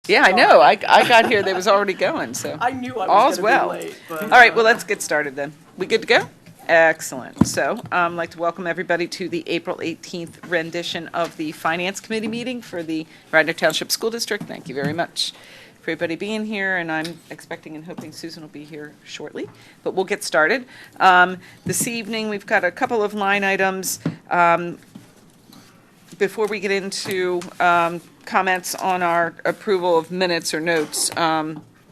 Yeah, I know. I got here, they was already going, so. I knew I All's was going well. to be late. But, All right, well, let's get started then. We good to go? Excellent. So I'd like to welcome everybody to the April 18th rendition of the Finance Committee meeting for the Radnor Township School District. Thank you very much for everybody being here, and I'm expecting and hoping Susan will be here shortly, but we'll get started. This evening, we've got a couple of line items. Before we get into comments on our approval of minutes or notes,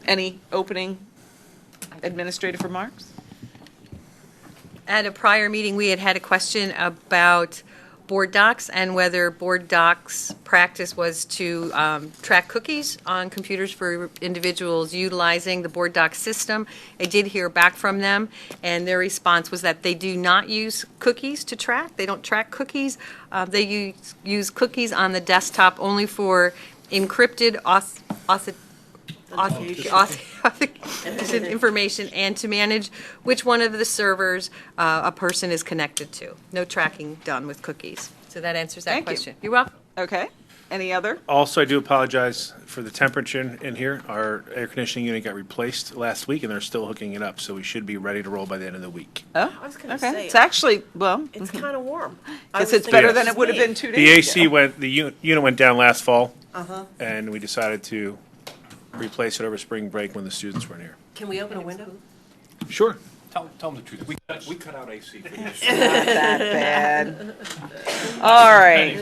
any opening administrative remarks? At a prior meeting, we had a question about board docs and whether board docs practice was to track cookies on computers for individuals utilizing the board doc system. I did hear back from them, and their response was that they do not use cookies to track. They don't track cookies. They use cookies on the desktop only for encrypted information and to manage which one of the servers a person is connected to. No tracking done with cookies. So that answers that Thank you. question. You're welcome. Okay. Any other? Also, I do apologize for the temperature in here. Our air conditioning unit got replaced last week, and they're still hooking it up, so we should be ready to roll by the end of the week. Oh, I was gonna okay. say, It's actually, well, it's kind of warm. guess it's better than it would have been 2 days The ago. AC went, the unit went down last fall, Uh-huh. and we decided to replace it over spring break when the students weren't here. Can we open a window? Sure. Tell them the truth. We cut out AC for this. Not that bad. All right.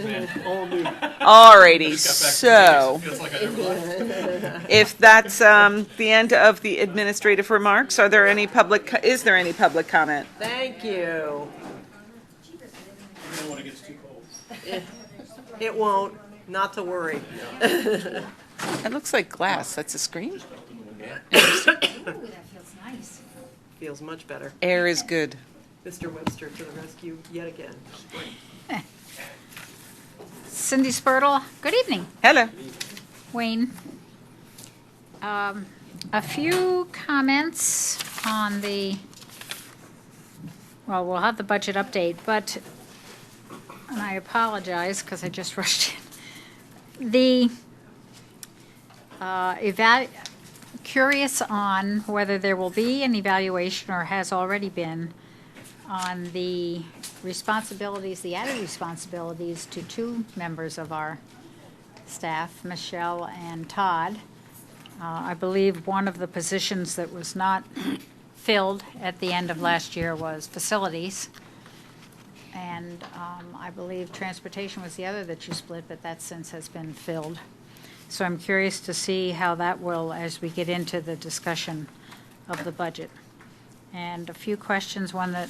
All righty. So Feels like I never left. if that's the end of the administrative remarks, are there any public, is there any public comment? Thank you. When it gets too cold. It won't. Not to worry. It looks like glass. That's a screen? That feels nice. Feels much better. Air is good. Mr. Webster to the rescue yet again. Cindy Spurtle, good evening. Hello. Wayne. A few comments on the, well, we'll have the budget update, but, and I apologize because I just rushed in. The curious on whether there will be an evaluation or has already been on the responsibilities, the added responsibilities to two members of our staff, Michelle and Todd. I believe one of the positions that was not filled at the end of last year was facilities. And I believe transportation was the other that you split, but that since has been filled. So I'm curious to see how that will as we get into the discussion of the budget. And a few questions, one that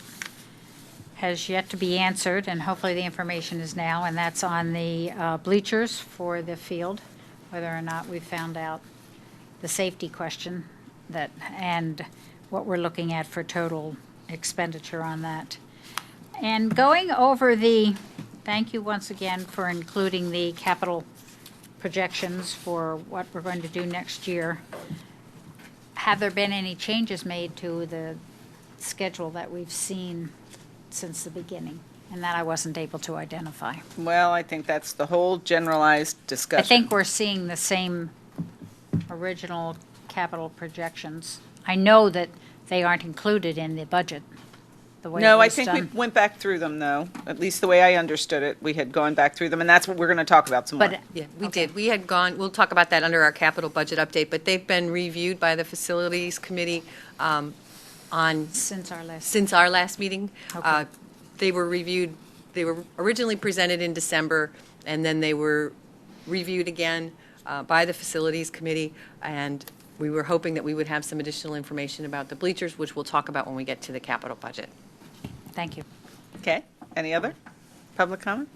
has yet to be answered, and hopefully the information is now, and that's on the bleachers for the field, whether or not we found out the safety question that, and what we're looking at for total expenditure on that. And going over the, thank you once again for including the capital projections for what we're going to do next year. Have there been any changes made to the schedule that we've seen since the beginning? And that I wasn't able to identify. Well, I think that's the whole generalized discussion. I think we're seeing the same original capital projections. I know that they aren't included in the budget. No, I think we went back through them, though. At least the way I understood it, we had gone back through them, and that's what we're going to talk about some more. But Yeah, we did. We had gone, we'll talk about that under our capital budget update, but they've been reviewed by the Facilities Committee on, since our last. since our last meeting. Okay. They were reviewed, they were originally presented in December, and then they were reviewed again by the Facilities Committee, and we were hoping that we would have some additional information about the bleachers, which we'll talk about when we get to the capital budget. Thank you. Okay, any other public comment?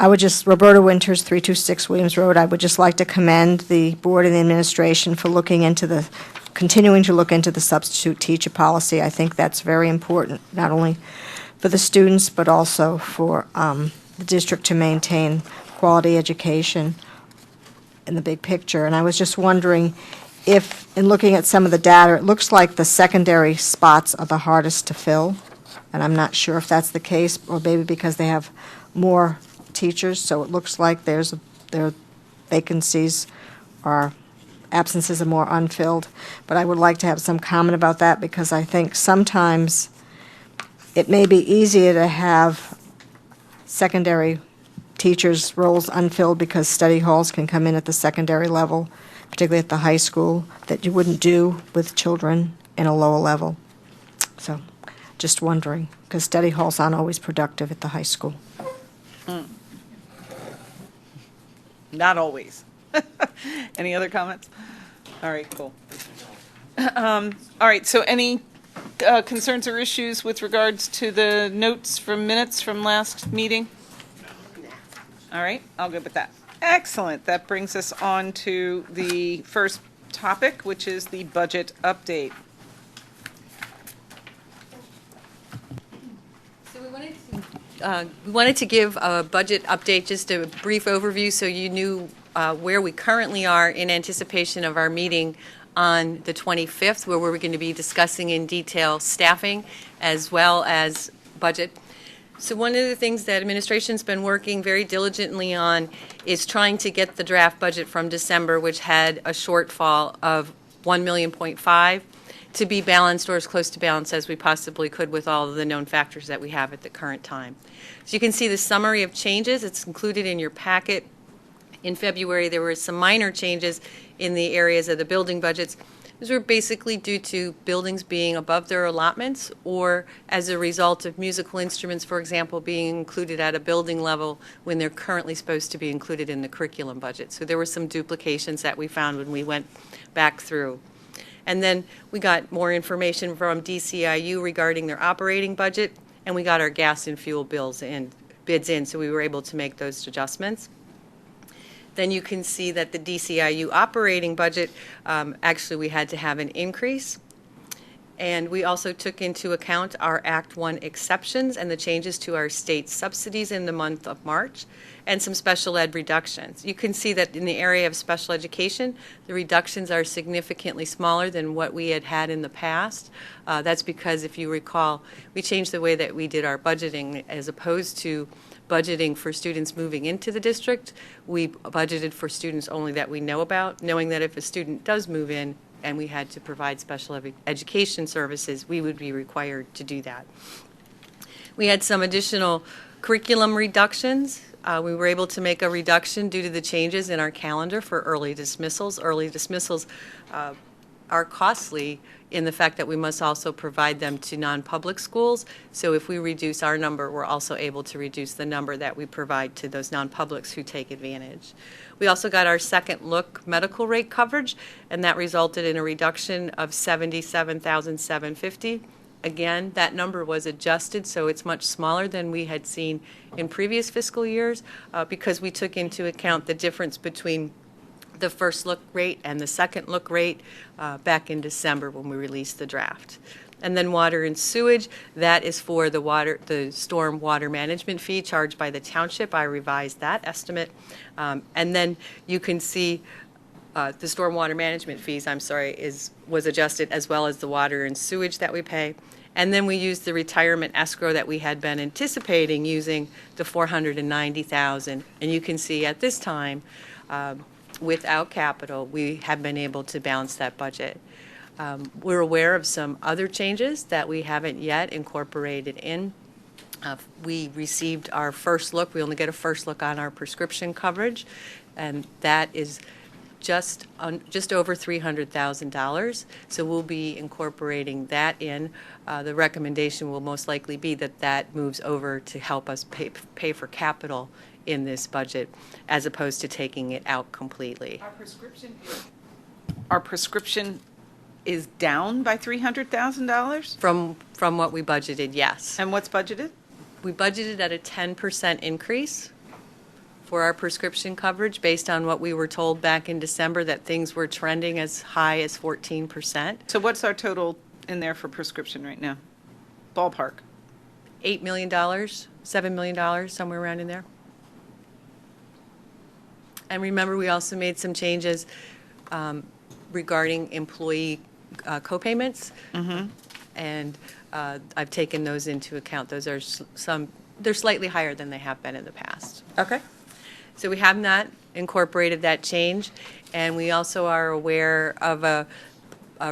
I would just, Roberta Winters, 326 Williams Road, I would just like to commend the board and the administration for continuing to look into the substitute teacher policy. I think that's very important, not only for the students, but also for the district to maintain quality education in the big picture. And I was just wondering if, in looking at some of the data, it looks like the secondary spots are the hardest to fill, and I'm not sure if that's the case, or maybe because they have more teachers, so it looks like their vacancies or absences are more unfilled. But I would like to have some comment about that, because I think sometimes it may be easier to have secondary teachers' roles unfilled because study halls can come in at the secondary level, particularly at the high school, that you wouldn't do with children in a lower level. So, just wondering, because study halls aren't always productive at the high school. Not always. Any other comments? All right, cool. All right, so any concerns or issues with regards to the notes from minutes from last meeting? All right, I'll go with that. Excellent. That brings us on to the first topic, which is the budget update. So we wanted to give a budget update, just a brief overview, so you knew where we currently are in anticipation of our meeting on the 25th, where we're going to be discussing in detail staffing as well as budget. So one of the things that administration's been working very diligently on is trying to get the draft budget from December, which had a shortfall of $1.5 million, to be balanced or as close to balanced as we possibly could with all of the known factors that we have at the current time. So you can see the summary of changes. It's included in your packet. In February, there were some minor changes in the areas of the building budgets. These were basically due to buildings being above their allotments, or as a result of musical instruments, for example, being included at a building level when they're currently supposed to be included in the curriculum budget. So there were some duplications that we found when we went back through. And then we got more information from DCIU regarding their operating budget, and we got our gas and fuel bids in, so we were able to make those adjustments. Then you can see that the DCIU operating budget, actually we had to have an increase. And we also took into account our Act 1 exceptions and the changes to our state subsidies in the month of March, and some special ed reductions. You can see that in the area of special education, the reductions are significantly smaller than what we had had in the past. That's because, if you recall, we changed the way that we did our budgeting. As opposed to budgeting for students moving into the district, we budgeted for students only that we know about, knowing that if a student does move in and we had to provide special education services, we would be required to do that. We had some additional curriculum reductions. We were able to make a reduction due to the changes in our calendar for early dismissals. Early dismissals are costly in the fact that we must also provide them to non-public schools. So if we reduce our number, we're also able to reduce the number that we provide to those non-publics who take advantage. We also got our second look medical rate coverage, and that resulted in a reduction of $77,750. Again, that number was adjusted, so it's much smaller than we had seen in previous fiscal years, because we took into account the difference between the first look rate and the second look rate back in December when we released the draft. And then water and sewage, that is for the storm water management fee charged by the township. I revised that estimate. And then you can see the storm water management fees, was adjusted, as well as the water and sewage that we pay. And then we used the retirement escrow that we had been anticipating using the $490,000. And you can see at this time, without capital, we have been able to balance that budget. We're aware of some other changes that we haven't yet incorporated in. We received our first look. We only get a first look on our prescription coverage, and that is just over $300,000. So we'll be incorporating that in. The recommendation will most likely be that moves over to help us pay for capital in this budget, as opposed to taking it out completely. Our prescription is down by $300,000? From what we budgeted, yes. And what's budgeted? We budgeted at a 10% increase for our prescription coverage, based on what we were told back in December, that things were trending as high as 14%. So what's our total in there for prescription right now? Ballpark. $8 million, $7 million, somewhere around in there. And remember, we also made some changes regarding employee co-payments. And I've taken those into account. Those are they're slightly higher than they have been in the past. Okay. So we have not incorporated that change, and we also are aware of a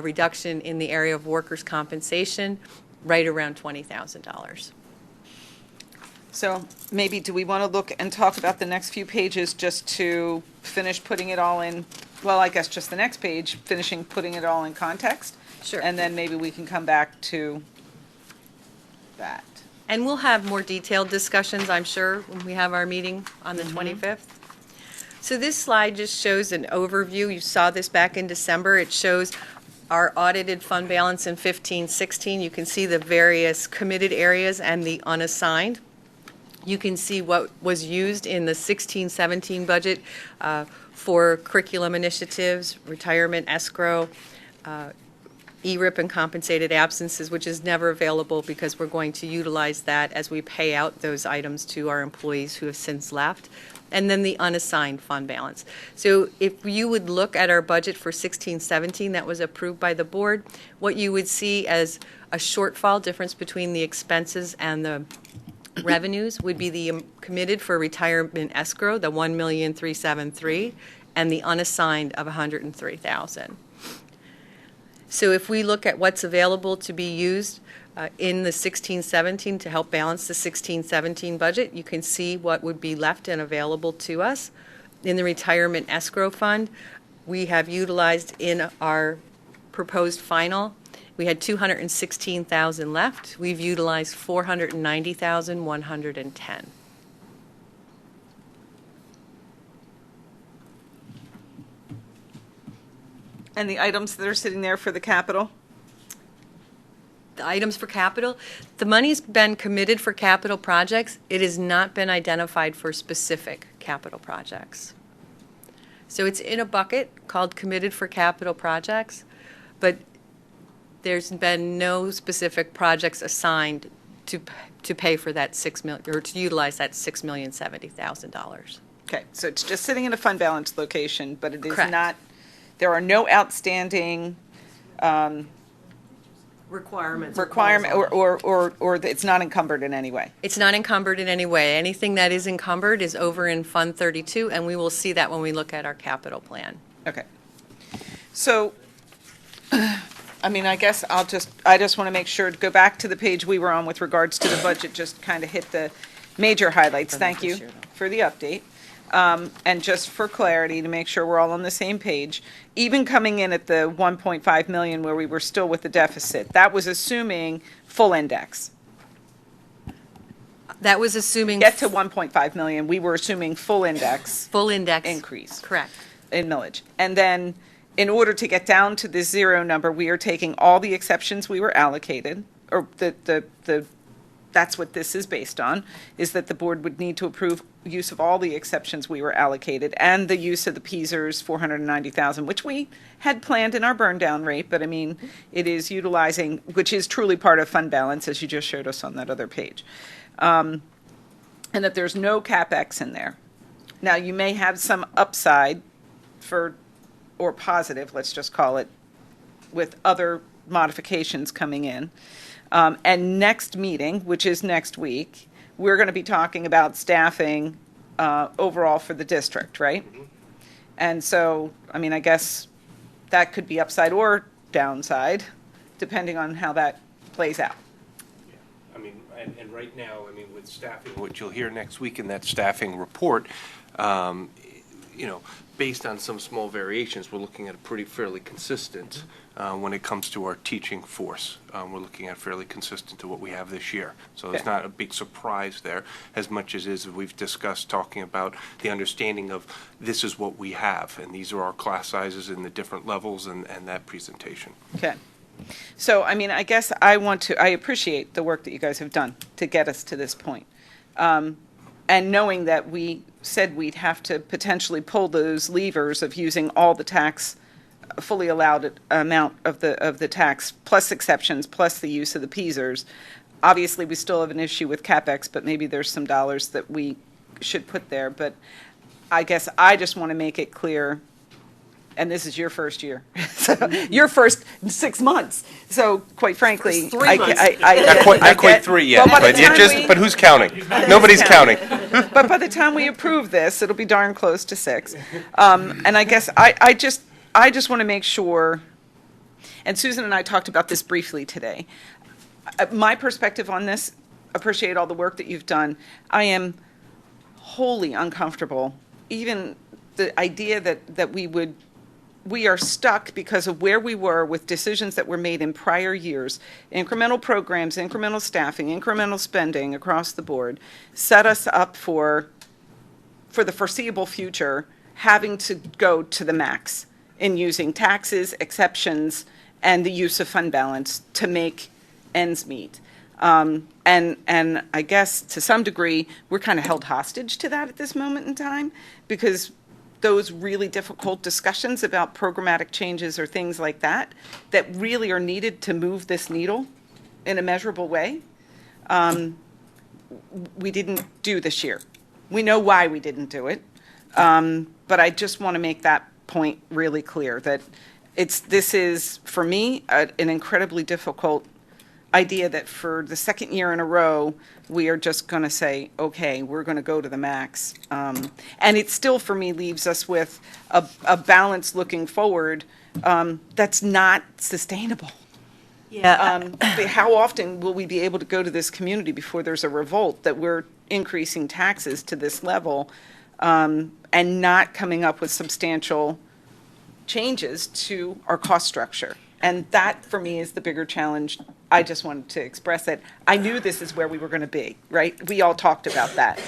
reduction in the area of workers' compensation, right around $20,000. So maybe, do we want to look and talk about the next few pages just to finish putting it all in, well, I guess just the next page, finishing putting it all in context? Sure. And then maybe we can come back to that. And we'll have more detailed discussions, I'm sure, when we have our meeting on the 25th. So this slide just shows an overview. You saw this back in December. It shows our audited fund balance in 15-16. You can see the various committed areas and the unassigned. You can see what was used in the 16-17 budget for curriculum initiatives, retirement escrow, ERIP and compensated absences, which is never available because we're going to utilize that as we pay out those items to our employees who have since left, and then the unassigned fund balance. So if you would look at our budget for 16-17 that was approved by the board, what you would see as a shortfall difference between the expenses and the revenues would be the committed for retirement escrow, the $1,373,000, and the unassigned of $103,000. So if we look at what's available to be used in the 16-17 to help balance the 16-17 budget, you can see what would be left and available to us. In the retirement escrow fund, we have utilized in our proposed final, we had $216,000 left. We've utilized $490,110. And the items that are sitting there for the capital? The items for capital, the money's been committed for capital projects. It has not been identified for specific capital projects. So it's in a bucket called committed for capital projects, but there's been no specific projects assigned to pay for that $6 million, or to utilize that $6,070,000. Okay, so it's just sitting in a fund balance location, but it is Correct. not, there are no outstanding Requirements. requirement, calls on. or it's not encumbered in any way. It's not encumbered in any way. Anything that is encumbered is over in Fund 32, and we will see that when we look at our capital plan. Okay. So, I mean, I guess I just want to make sure to go back to the page we were on with regards to the budget, just kind of hit the major highlights. Thank you for the update. And just for clarity, to make sure we're all on the same page, even coming in at the 1.5 million where we were still with the deficit, that was assuming full index. That was assuming Get to 1.5 million, we were assuming full index full index. increase Correct. in millage. And then, in order to get down to the zero number, we are taking all the exceptions we were allocated, or that's what this is based on, is that the board would need to approve use of all the exceptions we were allocated and the use of the PSERS 490,000, which we had planned in our burn down rate, but I mean, it is utilizing, which is truly part of fund balance, as you just showed us on that other page. And that there's no CapEx in there. Now, you may have some upside or positive, let's just call it, with other modifications coming in. And next meeting, which is next week, we're going to be talking about staffing overall for the district, right? And so, I mean, I guess that could be upside or downside, depending on how that plays out. I mean, and right now, I mean, with staffing, what you'll hear next week in that staffing report, based on some small variations, we're looking at a pretty fairly consistent when it comes to our teaching force. We're looking at fairly consistent to what we have this year. So it's Okay. not a big surprise there, as much as we've discussed talking about the understanding of this is what we have, and these are our class sizes in the different levels and that presentation. Okay. So, I mean, I guess I appreciate the work that you guys have done to get us to this point. And knowing that we said we'd have to potentially pull those levers of using all the tax, fully allowed amount of the tax, plus exceptions, plus the use of the PSERS. Obviously, we still have an issue with CapEx, but maybe there's some dollars that we should put there. But I guess I just want to make it clear, And this is your first year, so your first 6 months. So quite frankly, First 3 months. Not quite 3 yet, Well, by the time but who's counting? Nobody's counting. But by the time we approve this, it'll be darn close to 6. And I guess I just want to make sure, and Susan and I talked about this briefly today. My perspective on this, appreciate all the work that you've done. I am wholly uncomfortable, even the idea that we are stuck because of where we were with decisions that were made in prior years. Incremental programs, incremental staffing, incremental spending across the board set us up for the foreseeable future having to go to the max in using taxes, exceptions, and the use of fund balance to make ends meet. And I guess to some degree, we're kind of held hostage to that at this moment in time, because those really difficult discussions about programmatic changes or things like that really are needed to move this needle in a measurable way, we didn't do this year. We know why we didn't do it, but I just want to make that point really clear, that this is, for me, an incredibly difficult idea that for the second year in a row, we are just going to say, okay, we're going to go to the max. And it still, for me, leaves us with a balance looking forward that's not sustainable. Yeah. How often will we be able to go to this community before there's a revolt that we're increasing taxes to this level and not coming up with substantial changes to our cost structure? And that, for me, is the bigger challenge. I just wanted to express that. I knew this is where we were going to be, right? We all talked about that.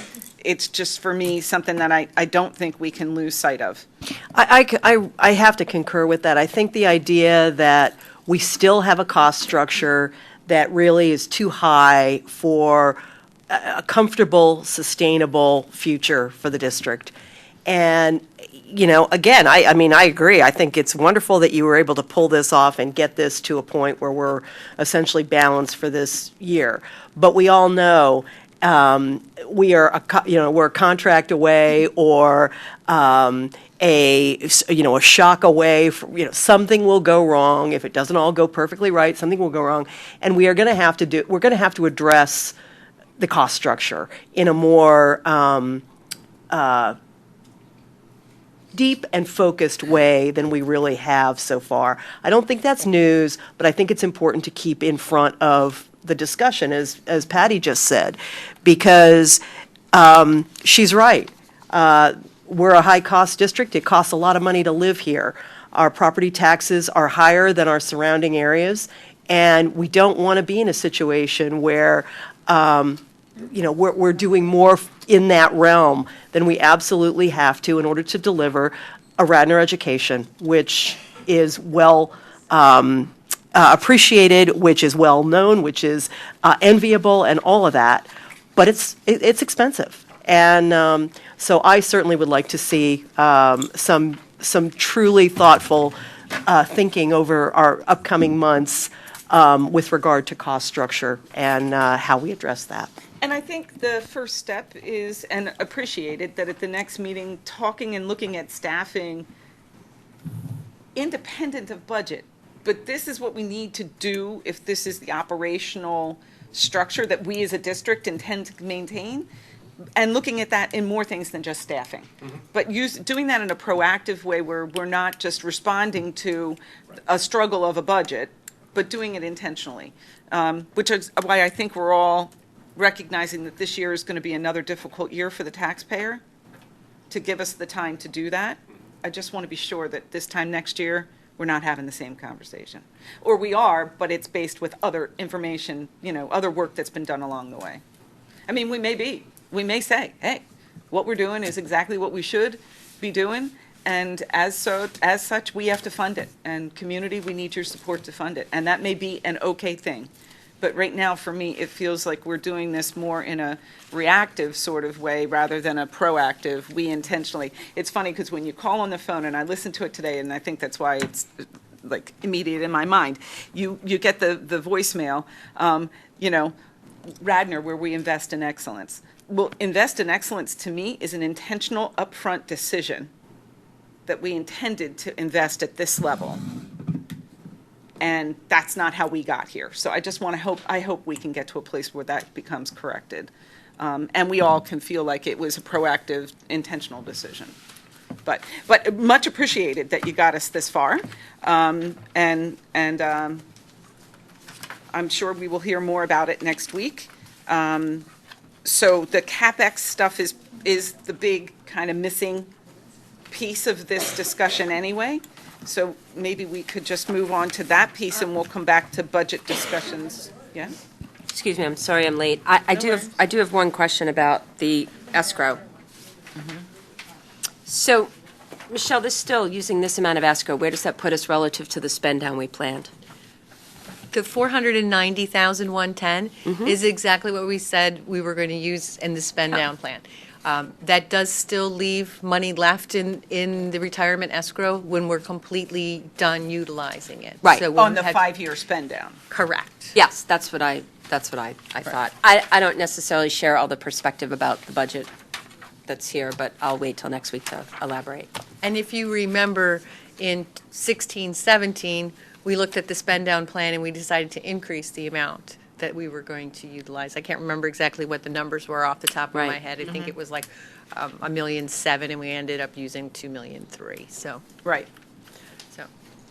It's just, for me, something that I don't think we can lose sight of. I have to concur with that. I think the idea that we still have a cost structure that really is too high for a comfortable, sustainable future for the district. And, you know, again, I mean, I agree. I think it's wonderful that you were able to pull this off and get this to a point where we're essentially balanced for this year. But we all know we're a contract away, or a shock away from, something will go wrong. If it doesn't all go perfectly right, something will go wrong, and we're going to have to address the cost structure in a more deep and focused way than we really have so far. I don't think that's news, but I think it's important to keep in front of the discussion, as Patty just said, because she's right. We're a high-cost district. It costs a lot of money to live here. Our property taxes are higher than our surrounding areas, and we don't want to be in a situation where we're doing more in that realm than we absolutely have to in order to deliver a Radnor education, which is well appreciated, which is well known, which is enviable, and all of that. But it's expensive, and so I certainly would like to see some truly thoughtful thinking over our upcoming months with regard to cost structure and how we address that. And I think the first step is, and appreciated, that at the next meeting, talking and looking at staffing independent of budget. But this is what we need to do if this is the operational structure that we as a district intend to maintain, and looking at that in more things than just staffing. Mm-hmm. But doing that in a proactive way where we're not just responding to a struggle of a budget, but doing it intentionally, which is why I think we're all recognizing that this year is going to be another difficult year for the taxpayer, to give us the time to do that. I just want to be sure that this time next year, we're not having the same conversation. Or we are, but it's based with other information, other work that's been done along the way. I mean, we may say, hey, what we're doing is exactly what we should be doing, and as such, we have to fund it. And community, we need your support to fund it. And that may be an okay thing. But right now, for me, it feels like we're doing this more in a reactive sort of way rather than a proactive. We intentionally. It's funny because when you call on the phone, and I listened to it today, and I think that's why it's like immediate in my mind. You get the voicemail, Radnor, where we invest in excellence. Well, invest in excellence to me is an intentional upfront decision that we intended to invest at this level. And that's not how we got here. So I just want to I hope we can get to a place where that becomes corrected. And we all can feel like it was a proactive, intentional decision. But much appreciated that you got us this far. And I'm sure we will hear more about it next week. So the CapEx stuff is the big kind of missing piece of this discussion anyway. So maybe we could just move on to that piece and we'll come back to budget discussions. Yeah? Excuse me, I'm sorry I'm late. I do have one question about the escrow. So, Michelle, this still using this amount of escrow, where does that put us relative to the spend down we planned? The 490,110 is exactly what we said we were going to use in the spend down plan. That does still leave money left in the retirement escrow when we're completely done utilizing it. Right. So we'll On the have- 5-year spend down. Correct. Yes, that's what I thought. I don't necessarily share all the perspective about the budget that's here, but I'll wait till next week to elaborate. And if you remember, in 16, 17, we looked at the spend down plan and we decided to increase the amount that we were going to utilize. I can't remember exactly what the numbers were off the top of my Right. head. I think it was like $1,000,007 and we ended up using $2,000,003. So, Right. so.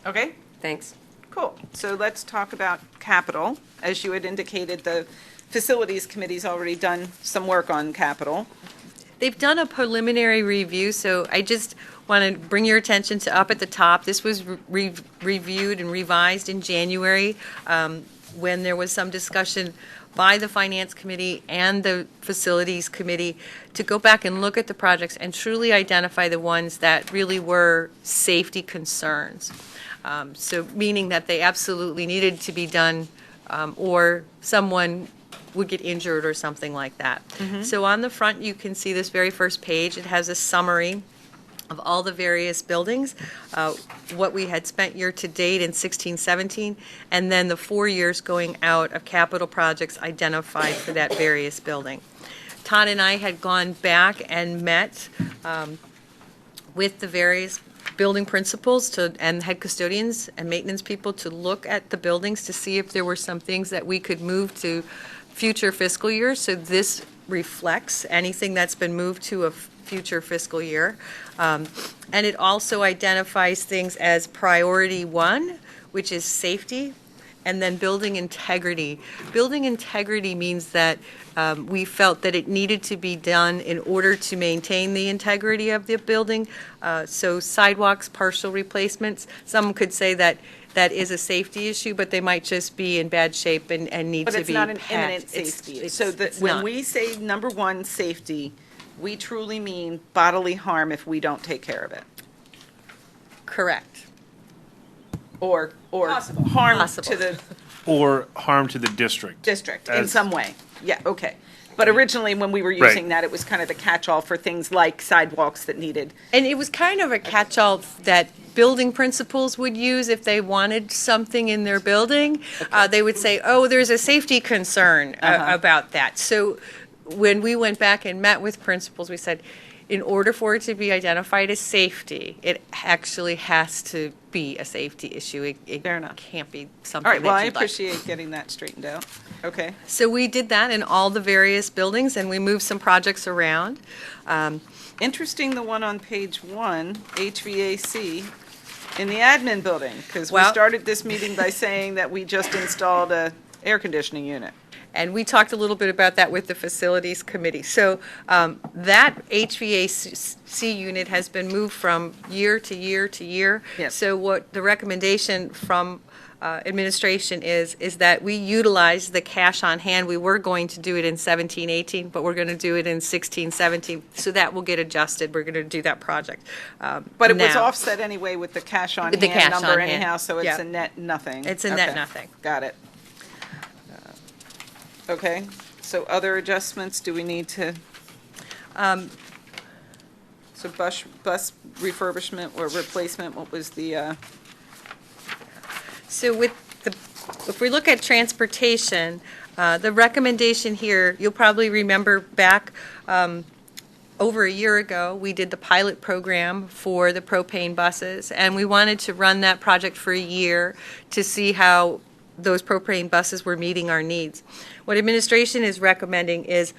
Okay? Thanks. Cool. So let's talk about capital. As you had indicated, the Facilities Committee's already done some work on capital. They've done a preliminary review, so I just want to bring your attention to up at the top. This was reviewed and revised in January when there was some discussion by the Finance Committee and the Facilities Committee to go back and look at the projects and truly identify the ones that really were safety concerns. So meaning that they absolutely needed to be done or someone would get injured or something like that. So on the front, you can see this very first page. It has a summary of all the various buildings, what we had spent year to date in 16, 17, and then the 4 years going out of capital projects identified for that various building. Todd and I had gone back and met with the various building principals and head custodians and maintenance people to look at the buildings to see if there were some things that we could move to future fiscal years. So this reflects anything that's been moved to a future fiscal year. And it also identifies things as priority 1, which is safety, and then building integrity. Building integrity means that we felt that it needed to be done in order to maintain the integrity of the building. So sidewalks, partial replacements, some could say that is a safety issue, but they might just be in bad shape and need But to it's be not an patched. imminent safety. So that it's when not. we say number 1, safety, we truly mean bodily harm if we don't take care of it. Correct. Or Possible. harm Possible. to the Or harm to the district. district in As- some way. Yeah, okay. But originally, when we were Right. using that, it was kind of the catch-all for things like sidewalks that needed. And it was kind of a catch-all that building principals would use if they wanted something in their building. They would say, oh, there's a safety concern about that. So when we went back and met with principals, we said, in order for it to be identified as safety, it actually has to be a safety issue. It Fair enough. can't be All something right, well, that I you'd like. appreciate getting that straightened out. Okay. So we did that in all the various buildings, and we moved some projects around. Interesting, the one on page 1, HVAC, in the admin building, because we Well- started this meeting by saying that we just installed a air conditioning unit. And we talked a little bit about that with the Facilities Committee. So that HVAC unit has been moved from year to year to year. Yes. So what the recommendation from administration is that we utilize the cash on hand. We were going to do it in 17, 18, but we're going to do it in 16, 17. So that will get adjusted. We're going to do that project. But it was now. offset anyway with the cash on With the hand cash number on hand. anyhow, so it's Yeah. a net nothing. It's a net Okay. nothing. Got it. Okay, so other adjustments, do we need to? So bus refurbishment or replacement, what was the, So if we look at transportation, the recommendation here, you'll probably remember back over a year ago, we did the pilot program for the propane buses, and we wanted to run that project for a year to see how those propane buses were meeting our needs. What administration is recommending is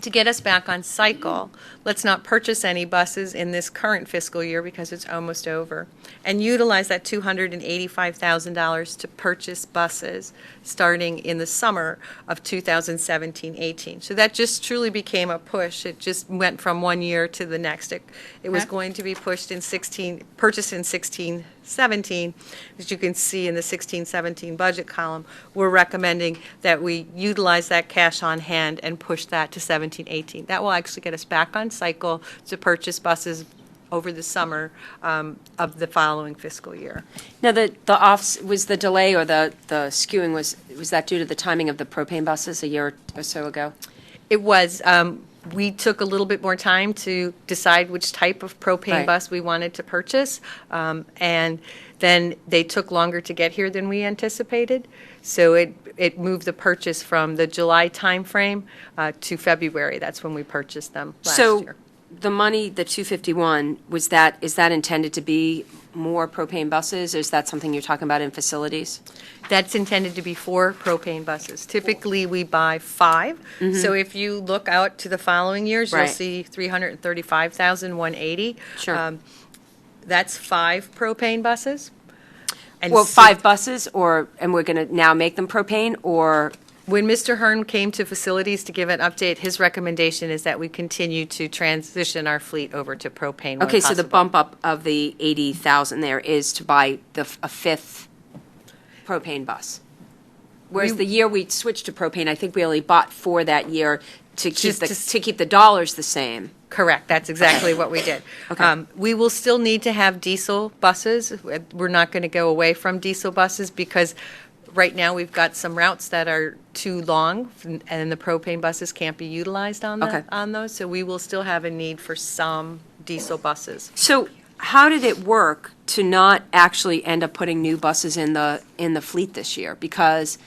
to get us back on cycle, let's not purchase any buses in this current fiscal year because it's almost over, and utilize that $285,000 to purchase buses starting in the summer of 2017-18. So that just truly became a push. It just went from one year to the next. It was Okay. going to be purchased in 16-17. As you can see in the 16-17 budget column, we're recommending that we utilize that cash on hand and push that to 17-18. That will actually get us back on cycle to purchase buses over the summer of the following fiscal year. Now, was the delay or the skewing, was that due to the timing of the propane buses a year or so ago? It was. We took a little bit more time to decide which type of propane Right. bus we wanted to purchase, and then they took longer to get here than we anticipated. So it moved the purchase from the July timeframe to February. That's when we purchased them last So year. the money, the 251, is that intended to be more propane buses, or is that something you're talking about in facilities? That's intended to be 4 propane buses. Typically, we buy 5. So if you look out to the following years, you'll Right. see 335,180. Sure. That's 5 propane buses. And Well, so 5 buses, and we're going to now make them propane, or, when Mr. Hearn came to facilities to give an update, his recommendation is that we continue to transition our fleet over to propane when okay, so the possible. bump up of the 80,000 there is to buy a 5th propane bus. Whereas the year we switched to propane, I think we only bought 4 that year to keep to keep the dollars the same. Correct, that's exactly what we did. Okay. We will still need to have diesel buses. We're not going to go away from diesel buses because right now we've got some routes that are too long and the propane buses can't be utilized on Okay. on those. So we will still have a need for some diesel buses. So how did it work to not actually end up putting new buses in the fleet this year? Because,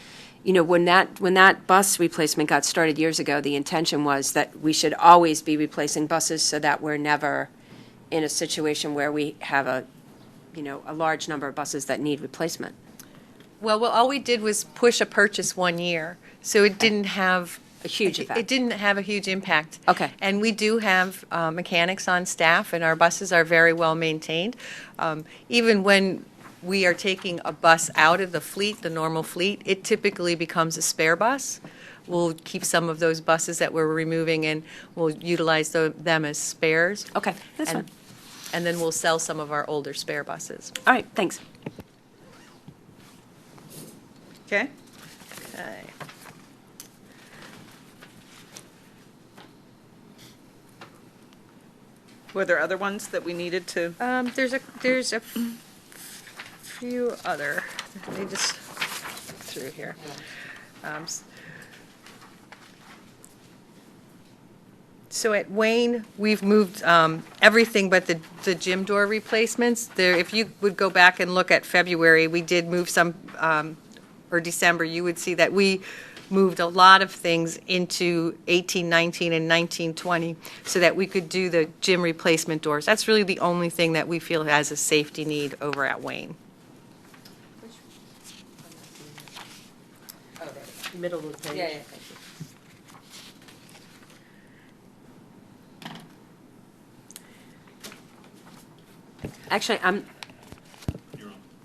you know, when that bus replacement got started years ago, the intention was that we should always be replacing buses so that we're never in a situation where we have a large number of buses that need replacement. Well, all we did was push a purchase one year, so it didn't have A huge effect. It didn't have a huge impact. Okay. And we do have mechanics on staff, and our buses are very well maintained. Even when we are taking a bus out of the fleet, the normal fleet, it typically becomes a spare bus. We'll keep some of those buses that we're removing, and we'll utilize them as spares. Okay, that's and, fine. and then we'll sell some of our older spare buses. All right, thanks. Okay. Okay. Were there other ones that we needed to? There's a few other. Let me just through here. So at Wayne, we've moved everything but the gym door replacements. There, if you would go back and look at February, we did move some, or December, you would see that we moved a lot of things into 18-19 and 19-20 so that we could do the gym replacement doors. That's really the only thing that we feel has a safety need over at Wayne. Middle of the page. Yeah. Actually,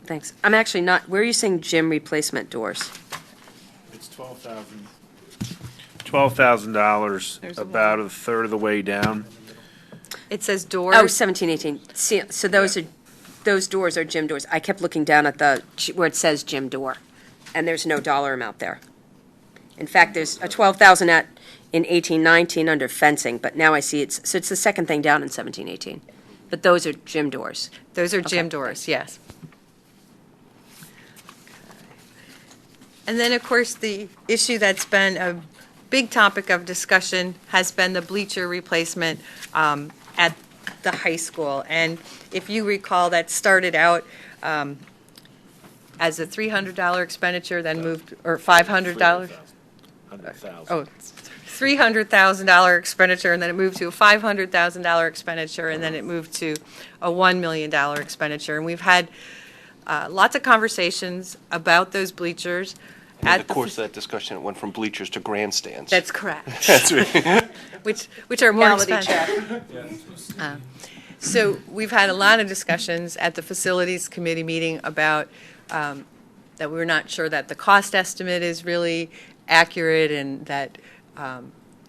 thanks. I'm actually not, where are you saying gym replacement doors? It's $12,000, There's a about a third of the way down. It says doors. Oh, 17, 18. See, so those doors are gym doors. I kept looking down at where it says gym door, and there's no dollar amount there. In fact, there's a 12,000 in 18, 19 under fencing, but now I see it's the second thing down in 17, 18. But those are gym doors. Those are gym Okay. doors, yes. And then, of course, the issue that's been a big topic of discussion has been the bleacher replacement at the high school. And if you recall, that started out as a $300 expenditure, then moved, or $500. 100,000. oh, $300,000 expenditure, and then it moved to a $500,000 expenditure, and then it moved to a $1 million expenditure. And we've had lots of conversations about those bleachers. In at the course of that discussion, it went from bleachers to grandstands. That's correct. That's right. Which are more Reality expensive. check. So we've had a lot of discussions at the Facilities Committee meeting about that we're not sure that the cost estimate is really accurate, and that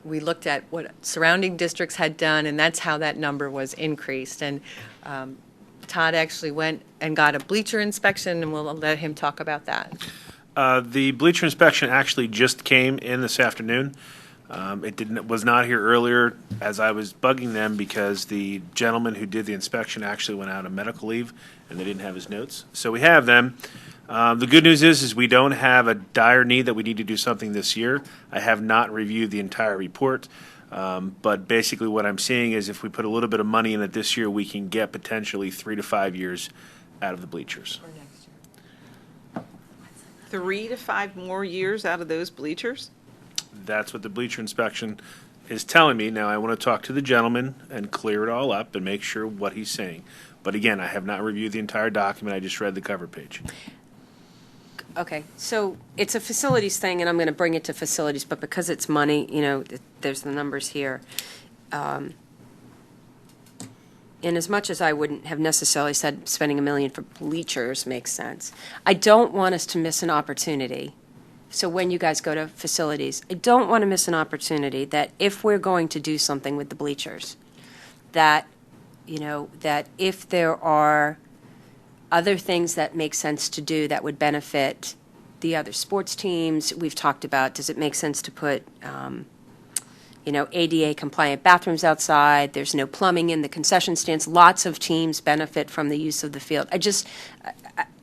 we looked at what surrounding districts had done, and that's how that number was increased. And Todd actually went and got a bleacher inspection, and we'll let him talk about that. The bleacher inspection actually just came in this afternoon. Was not here earlier as I was bugging them because the gentleman who did the inspection actually went out on medical leave and they didn't have his notes. So we have them. The good news is we don't have a dire need that we need to do something this year. I have not reviewed the entire report, but basically what I'm seeing is if we put a little bit of money in it this year, we can get potentially 3 to 5 years out of the bleachers. 3 to 5 more years out of those bleachers? That's what the bleacher inspection is telling me. Now, I want to talk to the gentleman and clear it all up and make sure what he's saying. But again, I have not reviewed the entire document. I just read the cover page. Okay, so it's a facilities thing, and I'm going to bring it to facilities, but because it's money, there's the numbers here. And as much as I wouldn't have necessarily said spending $1 million for bleachers makes sense, I don't want us to miss an opportunity. So when you guys go to facilities, I don't want to miss an opportunity that if we're going to do something with the bleachers, that if there are other things that make sense to do that would benefit the other sports teams. We've talked about, does it make sense to put, ADA compliant bathrooms outside? There's no plumbing in the concession stands. Lots of teams benefit from the use of the field.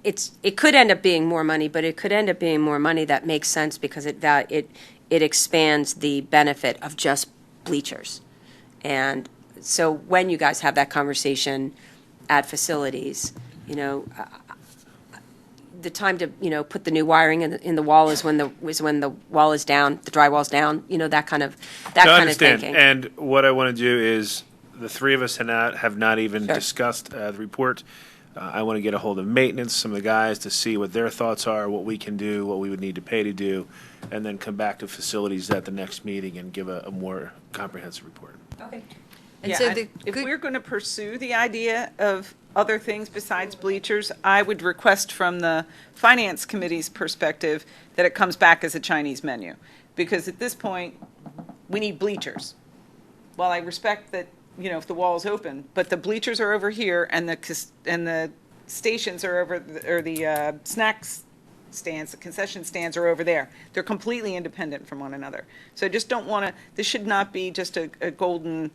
It could end up being more money, but it could end up being more money that makes sense because it expands the benefit of just bleachers. And so when you guys have that conversation at facilities, the time to put the new wiring in the wall is when the wall is down, the drywall's down, that kind of thinking. And what I want to do is the three of us have not even discussed the report. I want to get a hold of maintenance, some of the guys, to see what their thoughts are, what we can do, what we would need to pay to do, and then come back to facilities at the next meeting and give a more comprehensive report. Okay. And Yeah, so if we're going to pursue the idea of other things besides bleachers, I would request from the Finance Committee's perspective that it comes back as a Chinese menu. Because at this point, we need bleachers. While I respect that, if the wall's open, but the bleachers are over here and the stations are over, or the snacks stands, the concession stands are over there. They're completely independent from one another. So I just don't want to, this should not be just a golden,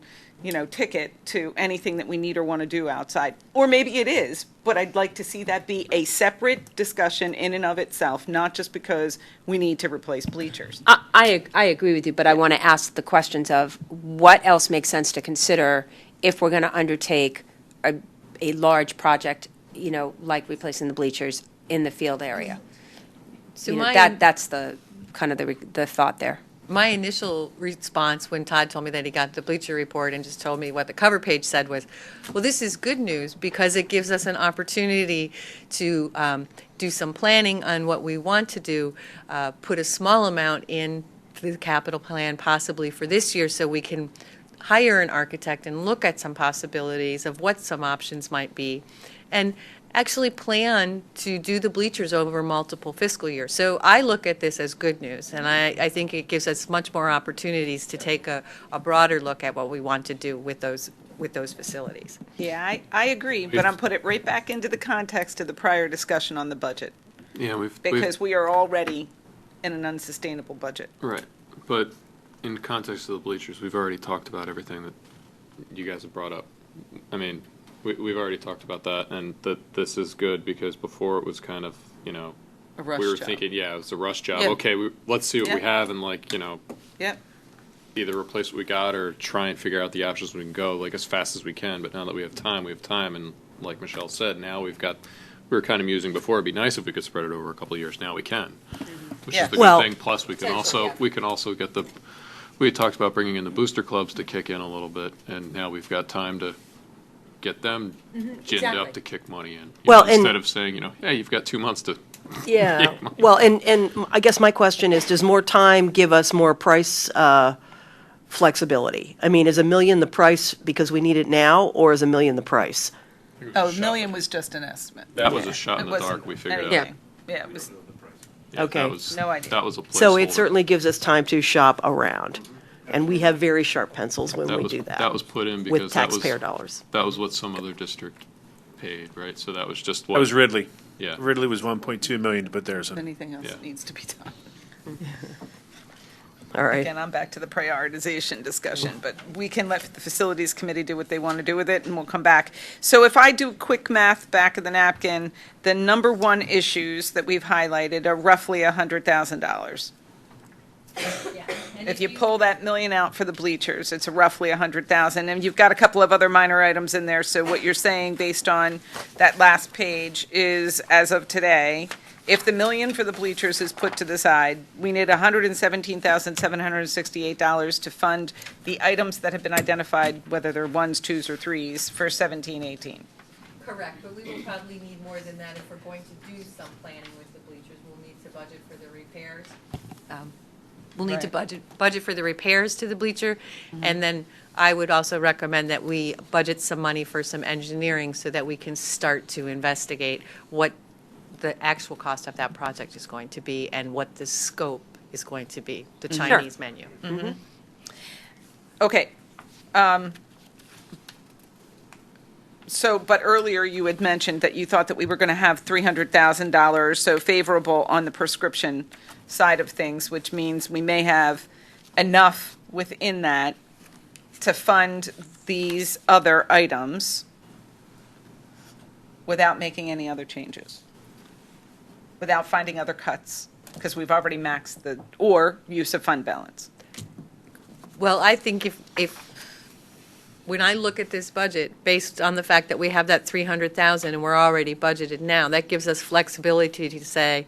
ticket to anything that we need or want to do outside. Or maybe it is, but I'd like to see that be a separate discussion in and of itself, not just because we need to replace bleachers. I agree with you, but I want to ask the questions of what else makes sense to consider if we're going to undertake a large project, like replacing the bleachers in the field area. So That's the kind of the thought there. My initial response when Todd told me that he got the bleacher report and just told me what the cover page said was, well, this is good news because it gives us an opportunity to do some planning on what we want to do, put a small amount in the capital plan possibly for this year so we can hire an architect and look at some possibilities of what some options might be, and actually plan to do the bleachers over multiple fiscal years. So I look at this as good news, and I think it gives us much more opportunities to take a broader look at what we want to do with those facilities. Yeah, I agree, but I'm put it right back into the context of the prior discussion on the budget. Yeah, Because we are already in an unsustainable budget. right. But in context of the bleachers, we've already talked about everything that you guys have brought up. I mean, we've already talked about that, and that this is good because before it was kind of, A rush we were job. thinking, it was a rush job. Yeah. Okay, let's see what we Yeah. have and Yep. either replace what we got or try and figure out the options we can go as fast as we can. But now that we have time, and like Michelle said, now we were kind of musing before, it'd be nice if we could spread it over a couple of years. Now we can. which Yeah. is the Well- good thing. Plus, we can also get the. We had talked about bringing in the booster clubs to kick in a little bit, and now we've got time to get them ginned up to kick money in. Well, and- instead of saying, hey, you've got 2 months to. Yeah, well, and I guess my question is, does more time give us more price flexibility? I mean, is $1 million the price because we need it now, or is $1 million the price? Oh, $1 million was just an estimate. That was a shot It in the wasn't dark. We figured out. anything. Yeah, it was, Yeah, Okay. That was, No idea. That was a placeholder. So it certainly gives us time to shop around, and we have very sharp pencils when we do that. That was put in with because taxpayer dollars. that was what some other district paid, right? So that was just what. That was Ridley. Yeah. Ridley was 1.2 million to put theirs in. anything else Yeah. needs to be done. All right. Again, I'm back to the prioritization discussion, but we can let the facilities committee do what they want to do with it, and we'll come back. So if I do quick math back of the napkin, the number one issues that we've highlighted are roughly $100,000. If you pull that million out for the bleachers, it's roughly 100,000, and you've got a couple of other minor items in there, so what you're saying based on that last page is, as of today, if the million for the bleachers is put to the side, we need $117,768 to fund the items that have been identified, whether they're ones, twos, or threes, for 17-18. Correct, but we will probably need more than that if we're going to do some planning with the bleachers. We'll need to budget for the repairs. We'll need to Right. budget for the repairs to the bleacher, and then I would also recommend that we budget some money for some engineering so that we can start to investigate what the actual cost of that project is going to be and what the scope is going to be, the Chinese menu. Okay. So, but earlier you had mentioned that you thought that we were going to have $300,000, so favorable on the prescription side of things, which means we may have enough within that to fund these other items without making any other changes, without finding other cuts, because we've already maxed the, or use of fund balance. Well, I think if when I look at this budget, based on the fact that we have that 300,000 and we're already budgeted now, that gives us flexibility to say,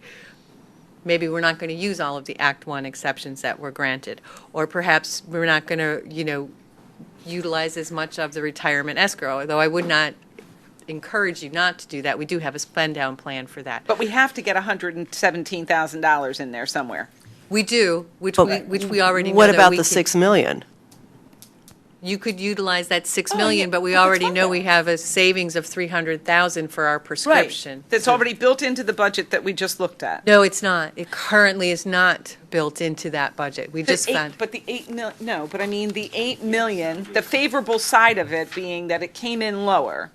maybe we're not going to use all of the Act 1 exceptions that were granted, or perhaps we're not going to, utilize as much of the retirement escrow, although I would not encourage you not to do that. We do have a spend down plan for that. But we have to get $117,000 in there somewhere. We do, which But we already know What that about we the could- 6 million? You could utilize that 6 Oh, million, yeah, but we that's already fine know then. we have a savings of 300,000 for our prescription. That's already built into the budget that we just looked at. No, it's not. It currently is not built into that budget. We just found. But the 8 mil, no, but I mean, the 8 million, the favorable side of it being that it came in lower,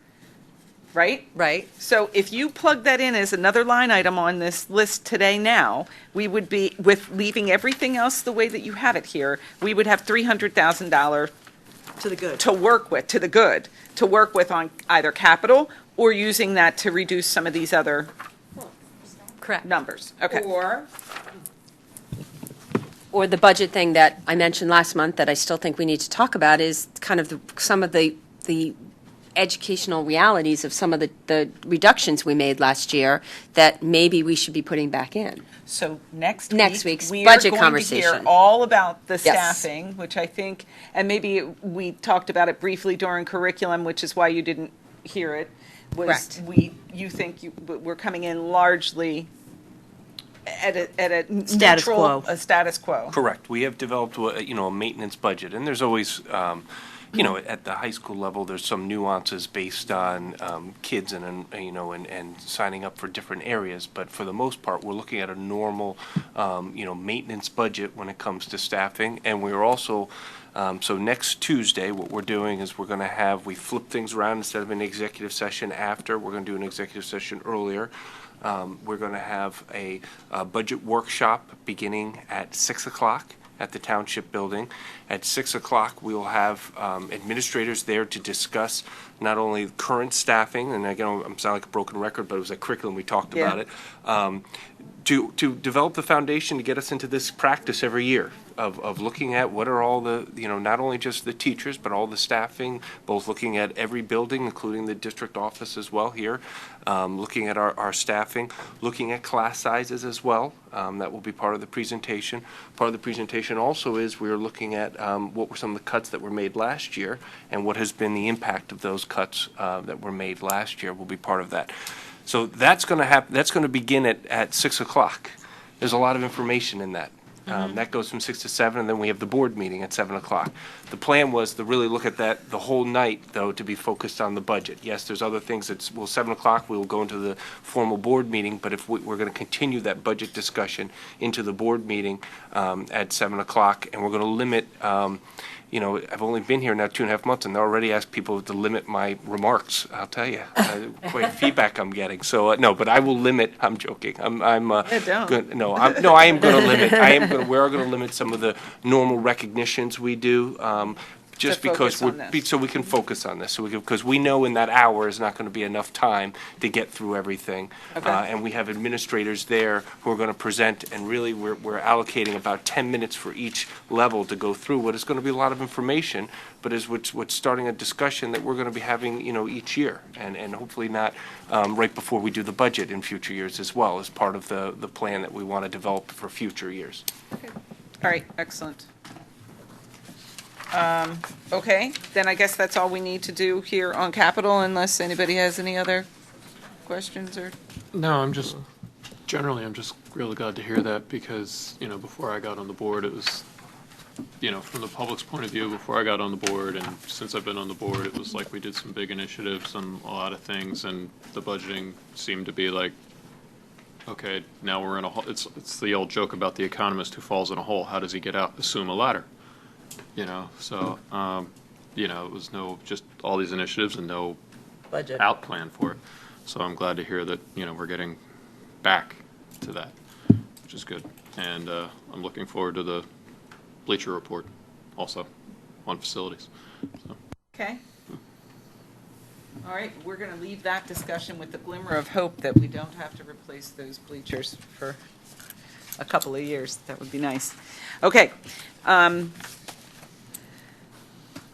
right? Right. So if you plug that in as another line item on this list today now, we would be, with leaving everything else the way that you have it here, we would have $300,000 To the good. to work with, to the good, to work with on either capital or using that to reduce some of these other Correct. numbers. Okay. Or the budget thing that I mentioned last month that I still think we need to talk about is kind of some of the educational realities of some of the reductions we made last year that maybe we should be putting back in. So next week's we budget are going conversation. to hear all about the Yes. staffing, which I think, and maybe we talked about it briefly during curriculum, which is why you didn't hear it. Was Correct. you think we're coming in largely at a Status neutral, quo. a status quo. Correct. We have developed, a maintenance budget, and there's always, at the high school level, there's some nuances based on kids and signing up for different areas. But for the most part, we're looking at a normal, maintenance budget when it comes to staffing. And we're also, so next Tuesday, what we're doing is we flip things around. Instead of an executive session after, we're going to do an executive session earlier. We're going to have a budget workshop beginning at 6 o'clock at the Township Building. At 6 o'clock, we will have administrators there to discuss not only current staffing, and again, I'm sounding like a broken record, but it was a curriculum, we talked about it, to develop the foundation to get us into this practice every year. of looking at what are all the, not only just the teachers, but all the staffing, both looking at every building, including the district office as well here, looking at our staffing, looking at class sizes as well. That will be part of the presentation. Part of the presentation also is we're looking at what were some of the cuts that were made last year and what has been the impact of those cuts that were made last year will be part of that. So that's going to happen. That's going to begin at 6 o'clock. There's a lot of information in that. That goes from 6 to 7, and then we have the board meeting at 7 o'clock. The plan was to really look at that the whole night, though, to be focused on the budget. Yes, there's other things that's, 7 o'clock, we will go into the formal board meeting, but if we're going to continue that budget discussion into the board meeting at 7 o'clock, and we're going to limit, I've only been here now 2.5 months, and I already asked people to limit my remarks. I'll tell you, quite feedback I'm getting. So no, but I will limit. I'm joking. I'm don't. good. No, I am going to limit. We are going to limit some of the normal recognitions we do. Just To because focus on this. so we can focus on this, because we know in that hour is not going to be enough time to get through everything. Okay. And we have administrators there who are going to present, and really we're allocating about 10 minutes for each level to go through what is going to be a lot of information, but is what's starting a discussion that we're going to be having, each year, and hopefully not right before we do the budget in future years as well, as part of the plan that we want to develop for future years. All right, excellent. Okay, then I guess that's all we need to do here on capital, unless anybody has any other questions or? No, I'm just really glad to hear that because, before I got on the board, it was, from the public's point of view, before I got on the board and since I've been on the board, it was like we did some big initiatives on a lot of things and the budgeting seemed to be like, okay, now we're in a hole. It's the old joke about the economist who falls in a hole. How does he get out? Assume a ladder. So, it was just all these initiatives and no Budget. out plan for it. So I'm glad to hear that, we're getting back to that, which is good. And I'm looking forward to the bleacher report also on facilities. So. Okay. All right, we're going to leave that discussion with the glimmer of hope that we don't have to replace those bleachers for a couple of years. That would be nice. Okay.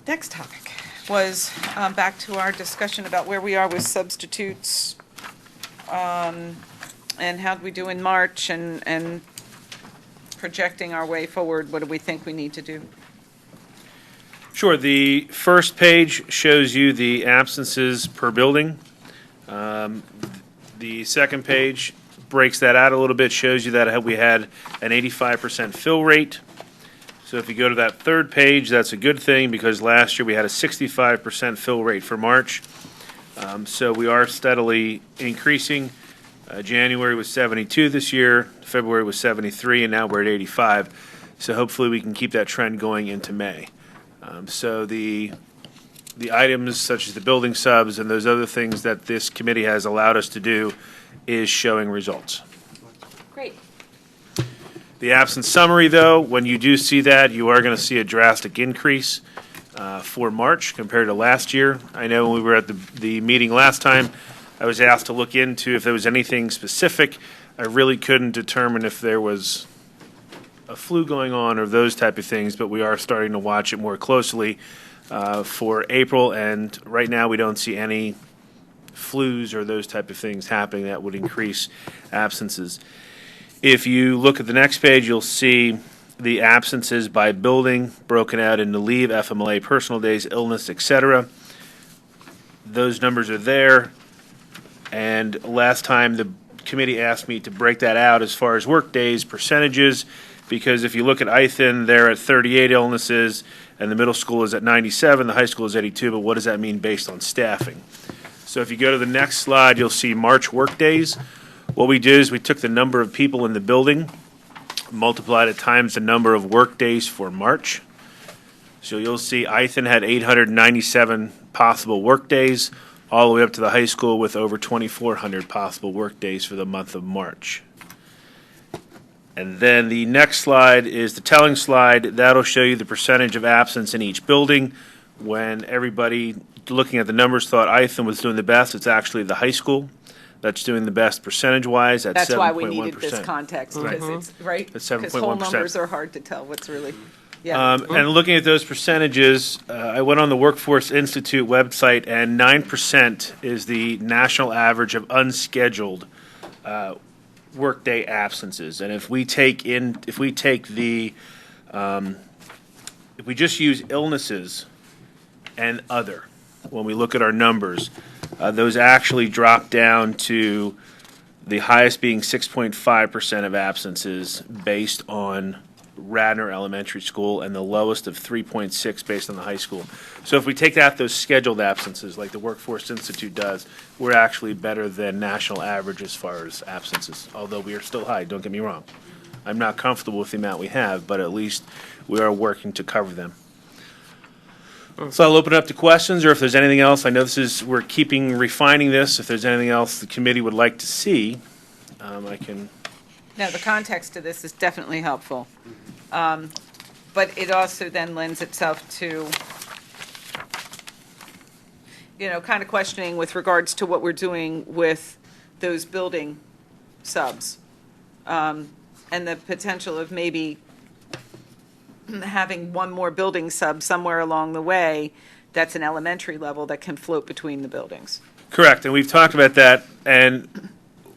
Next topic was back to our discussion about where we are with substitutes and how do we do in March and projecting our way forward. What do we think we need to do? Sure. The first page shows you the absences per building. The second page breaks that out a little bit, shows you that we had an 85% fill rate. So if you go to that third page, that's a good thing because last year we had a 65% fill rate for March. So we are steadily increasing. January was 72 this year, February was 73, and now we're at 85. So hopefully we can keep that trend going into May. So the items such as the building subs and those other things that this committee has allowed us to do is showing results. Great. The absence summary, though, when you do see that, you are going to see a drastic increase for March compared to last year. I know when we were at the meeting last time, I was asked to look into if there was anything specific. I really couldn't determine if there was a flu going on or those type of things, but we are starting to watch it more closely for April, and right now we don't see any flus or those type of things happening that would increase absences. If you look at the next page, you'll see the absences by building broken out into leave, FMLA, personal days, illness, etc. Those numbers are there. And last time the committee asked me to break that out as far as work days, percentages, because if you look at Ithan, they're at 38 illnesses, and the middle school is at 97, the high school is 82, but what does that mean based on staffing? So if you go to the next slide, you'll see March work days. What we did is we took the number of people in the building, multiplied it times the number of work days for March. So you'll see Ithan had 897 possible work days, all the way up to the high school with over 2,400 possible work days for the month of March. And then the next slide is the telling slide. That'll show you the percentage of absence in each building. When everybody looking at the numbers thought Ithan was doing the best, it's actually the high school. that's doing the best percentage-wise at 7.1%. That's why we needed this context, because it's, right? That's Because whole 7.1%. numbers are hard to tell what's really, yeah. And looking at those percentages, I went on the Workforce Institute website, and 9% is the national average of unscheduled workday absences. And if we just use illnesses and other, when we look at our numbers, those actually drop down to the highest being 6.5% of absences based on Radnor Elementary School, and the lowest of 3.6 based on the high school. So if we take out those scheduled absences, like the Workforce Institute does, we're actually better than national average as far as absences, although we are still high, don't get me wrong. I'm not comfortable with the amount we have, but at least we are working to cover them. So I'll open it up to questions, or if there's anything else, I know we're refining this. If there's anything else the committee would like to see, I can. No, the context to this is definitely helpful. But it also then lends itself to, kind of questioning with regards to what we're doing with those building subs. And the potential of maybe having one more building sub somewhere along the way that's an elementary level that can float between the buildings. Correct, and we've talked about that, and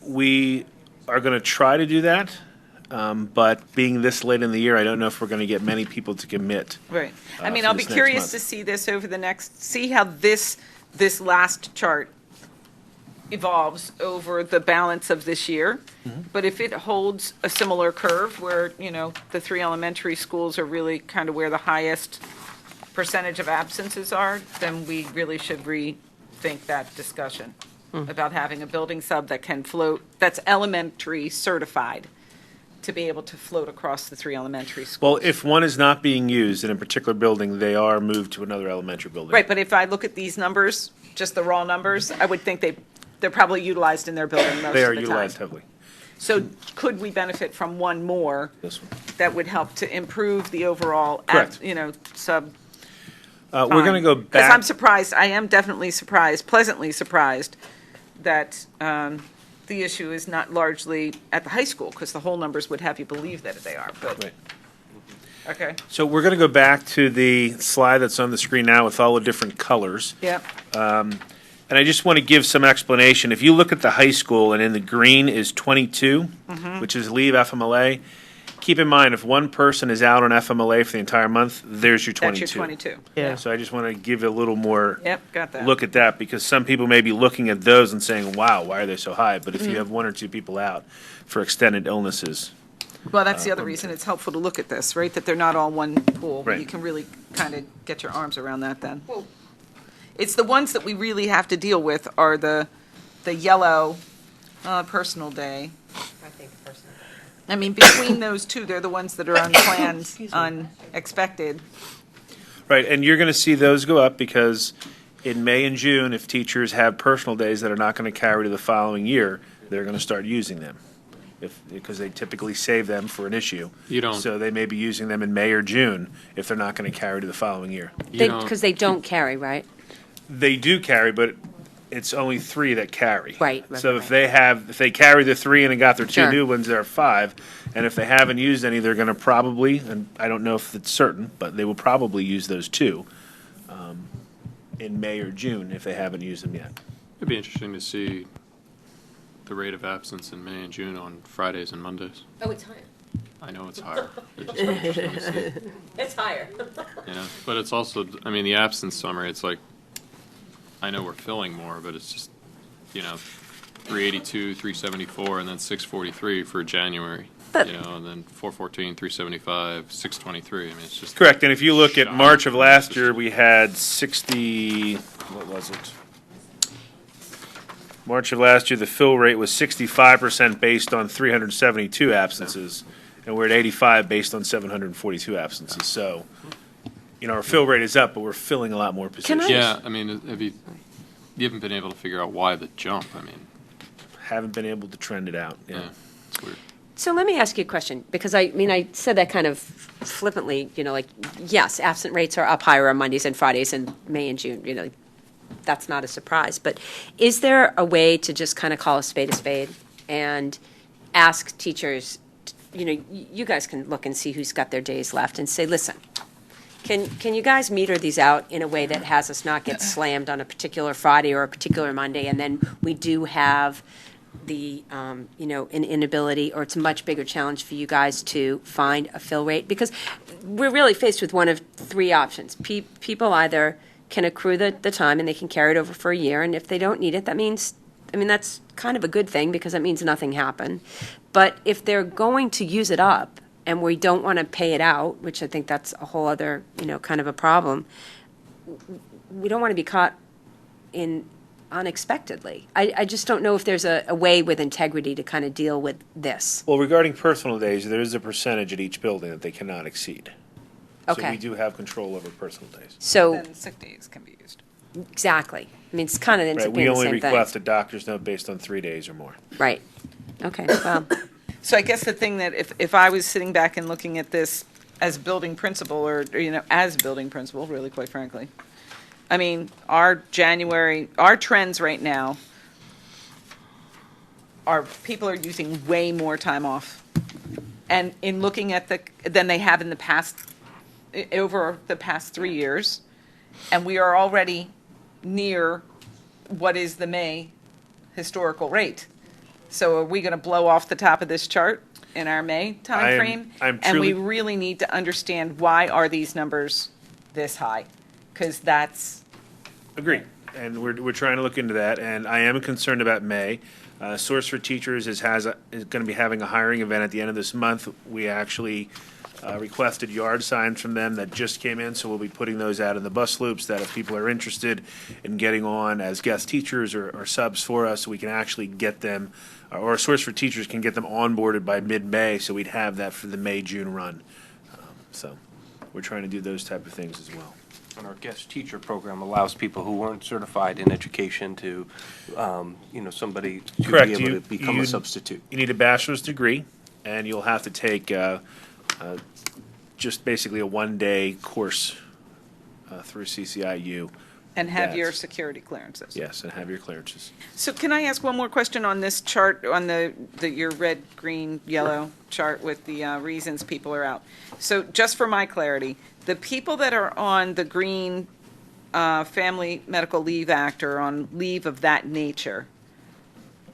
we are going to try to do that, but being this late in the year, I don't know if we're going to get many people to commit. Right. I mean, for I'll be this next curious month. to see this over see how this last chart evolves over the balance of this year. But if it holds a similar curve where, the 3 elementary schools are really kind of where the highest percentage of absences are, then we really should rethink that discussion about having a building sub that can float, that's elementary certified, to be able to float across the 3 elementary schools. Well, if one is not being used in a particular building, they are moved to another elementary building. Right, but if I look at these numbers, just the raw numbers, I would think they're probably utilized in their building most of the time. They are utilized heavily. So could we benefit from one more This one. that would help to improve the overall, Correct. sub? We're going to go back. Because I'm surprised, I am definitely surprised, pleasantly surprised, that the issue is not largely at the high school, because the whole numbers would have you believe that they are, but, Right. okay. So we're going to go back to the slide that's on the screen now with all the different colors. Yeah, And I just want to give some explanation. If you look at the high school, and in the green is 22, which is leave FMLA, keep in mind, if one person is out on FMLA for the entire month, there's your 22. that's your 22. Yeah. So I just want to give a little more Yep, got that. look at that, because some people may be looking at those and saying, wow, why are they so high? But if you have 1 or 2 people out for extended illnesses, Well, that's the other reason it's helpful to look at this, right? That they're not all one pool. Right. You can really kind of get your arms around that then. It's the ones that we really have to deal with are the yellow personal day. I mean, between those two, they're the ones that are unplanned, unexpected. right, and you're going to see those go up because in May and June, if teachers have personal days that are not going to carry to the following year, they're going to start using them. Because they typically save them for an issue. You don't- So they may be using them in May or June if they're not going to carry to the following year. Because they don't carry, right? They do carry, but it's only 3 that carry. Right, So right. if they carry the 3 and they got their 2 Sure. new ones, there are 5. And if they haven't used any, they're going to probably, and I don't know if it's certain, but they will probably use those 2 in May or June if they haven't used them yet. It'd be interesting to see the rate of absence in May and June on Fridays and Mondays. Oh, it's higher. I know it's higher. It'd just be interesting to see, It's higher. But it's also, I mean, the absence summary, it's like, I know we're filling more, but it's just, 382, 374, and then 643 for January. But- And then 414, 375, 623. I mean, it's just. Correct, and if you look at Shocking. March of last year, we had 60, what was it? March of last year, the fill rate was 65% based on 372 absences, and we're at 85 based on 742 absences. So, our fill rate is up, but we're filling a lot more positions. Yeah, I mean, you haven't been able to figure out why the jump. I mean, Haven't been able to trend it out. yeah, it's weird. So let me ask you a question, because I said that kind of flippantly, yes, absent rates are up higher on Mondays and Fridays in May and June, that's not a surprise. But is there a way to just kind of call a spade and ask teachers, you guys can look and see who's got their days left and say, listen, can you guys meter these out in a way that has us not get slammed on a particular Friday or a particular Monday, and then we do have the, an inability, or it's a much bigger challenge for you guys to find a fill rate? Because we're really faced with one of three options. People either can accrue the time and they can carry it over for a year, and if they don't need it, that's kind of a good thing because that means nothing happened. But if they're going to use it up and we don't want to pay it out, which I think that's a whole other, kind of a problem, we don't want to be caught in unexpectedly. I just don't know if there's a way with integrity to kind of deal with this. Well, regarding personal days, there is a percentage at each building that they cannot exceed. So Okay. we do have control over personal days. So, Then sick days can be used. exactly. It's kind of ends Right, up we being the only same thing. request a doctor's note based on 3 days or more. Right. Okay, well, So I guess the thing that if I was sitting back and looking at this as building principal or as building principal, really, quite frankly, I mean, our trends right now are people are using way more time off. And in looking at than they have in the past, over the past 3 years, and we are already near what is the May historical rate. So are we going to blow off the top of this chart in our May timeframe? I'm And we truly- really need to understand why are these numbers this high? Because that's, Agreed. And we're trying to look into that, and I am concerned about May. Source for Teachers is going to be having a hiring event at the end of this month. We actually requested yard signs from them that just came in, so we'll be putting those out in the bus loops, that if people are interested in getting on as guest teachers or subs for us, we can actually get them, or a Source for Teachers can get them onboarded by mid-May, so we'd have that for the May-June run. So we're trying to do those type of things as well. And our guest teacher program allows people who weren't certified in education to, somebody to Correct. be able to become a substitute. You need a bachelor's degree, and you'll have to take just basically a one-day course through CCIU. and have your That's- security clearances. Yes, and have your clearances. So can I ask one more question on this chart, on your red, green, yellow chart with the reasons people are out? So just for my clarity, the people that are on the green Family Medical Leave Act or on leave of that nature,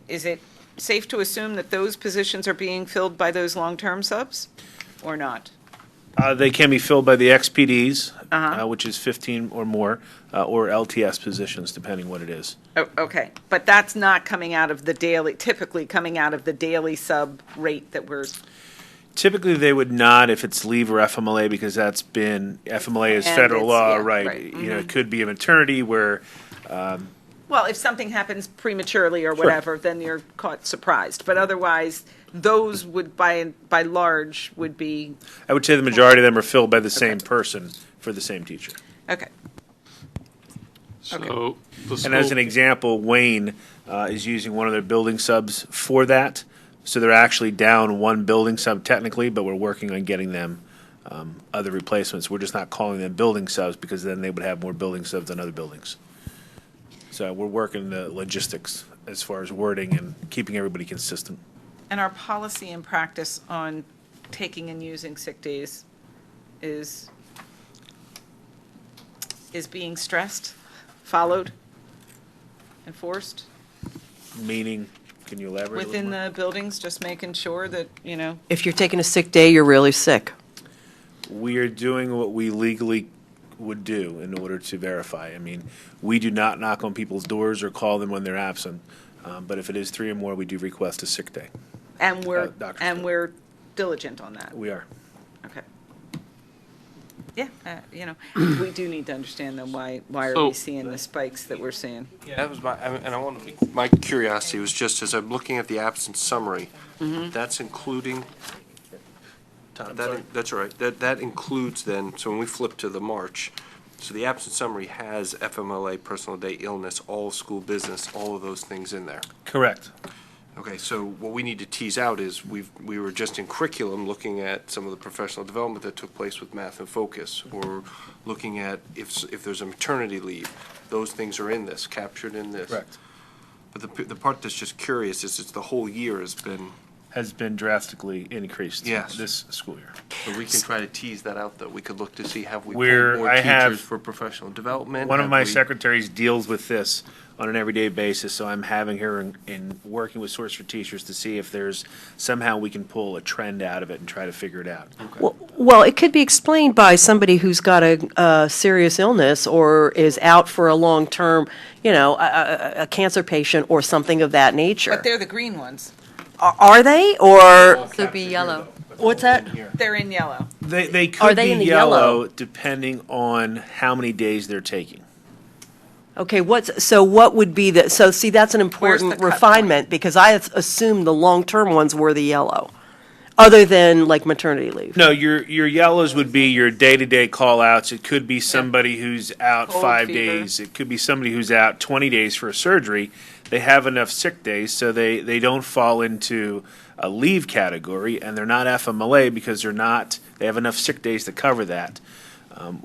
is it safe to assume that those positions are being filled by those long-term subs or not? They can be filled by the XPDs, Uh-huh. which is 15 or more, or LTS positions, depending what it is. Oh, okay, but that's not coming out of the daily, typically coming out of the daily sub rate that we're, Typically, they would not if it's leave or FMLA, because FMLA is And federal it's- law, yeah, right? right, You know, it could be a maternity where, well, if something happens prematurely or whatever, then you're caught surprised. But otherwise, those would, by large, would be, I would say the majority of them are filled by the same person for the same teacher. okay. So the And as school- an example, Wayne is using one of their building subs for that. So they're actually down one building sub technically, but we're working on getting them other replacements. We're just not calling them building subs because then they would have more building subs than other buildings. So we're working the logistics as far as wording and keeping everybody consistent. And our policy and practice on taking and using sick days is being stressed, followed, enforced Meaning, can you elaborate a little within more? the buildings, just making sure that, If you're taking a sick day, you're really sick. We are doing what we legally would do in order to verify. I mean, we do not knock on people's doors or call them when they're absent. But if it is 3 or more, we do request a sick day. and Doctor's note. we're diligent on that. We are. Okay. Yeah, we do need to understand then why are So- we seeing the spikes that we're seeing? Yeah, that was my curiosity was just as I'm looking at the absence summary, that's including, that's all right, that includes then, so when we flip to the March, so the absence summary has FMLA, personal day, illness, all school business, all of those things in there. Correct. Okay, so what we need to tease out is we were just in curriculum looking at some of the professional development that took place with Math and Focus, or looking at if there's a maternity leave, those things are in this, captured in this. Correct. But the part that's just curious is it's the whole year Has been drastically increased Yes. this school year. so we can try to tease that out, though. We could look to see, have we Where pulled more I have- teachers for professional development? One of Have my we- secretaries deals with this on an everyday basis, so I'm having her in working with Source for Teachers to see if there's somehow we can pull a trend out of it and try to figure it out. Well, it could be explained by somebody who's got a serious illness or is out for a long-term, a cancer patient or something of that nature. But they're the green ones. Are they, or, It'll be yellow. what's that? They're in yellow. They could Are they be in the yellow yellow? depending on how many days they're taking. Okay, what would be see, that's an Where's important the cut refinement, because I assumed the long-term ones were the yellow, other than like maternity leave. No, your yellows would be your day-to-day call-outs. It could be somebody who's out Cold, 5 fever. days. It could be somebody who's out 20 days for a surgery. They have enough sick days, so they don't fall into a leave category, and they're not FMLA because they have enough sick days to cover that.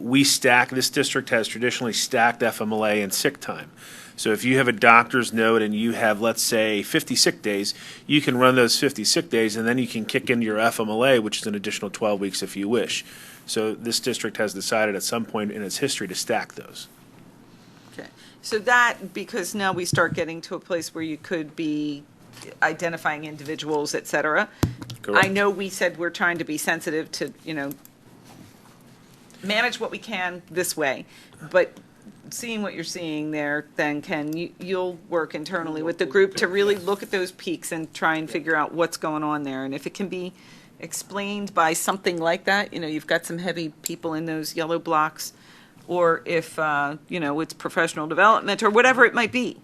This district has traditionally stacked FMLA and sick time. So if you have a doctor's note and you have, let's say, 50 sick days, you can run those 50 sick days, and then you can kick in your FMLA, which is an additional 12 weeks if you wish. So this district has decided at some point in its history to stack those. Okay. So that, because now we start getting to a place where you could be identifying individuals, et cetera. Correct. I know we said we're trying to be sensitive to, manage what we can this way, but seeing what you're seeing there, then Ken, you'll work internally with the group to really look at those peaks and try and figure out what's going on there. And if it can be explained by something like that, you've got some heavy people in those yellow blocks, or if, it's professional development or whatever it might be,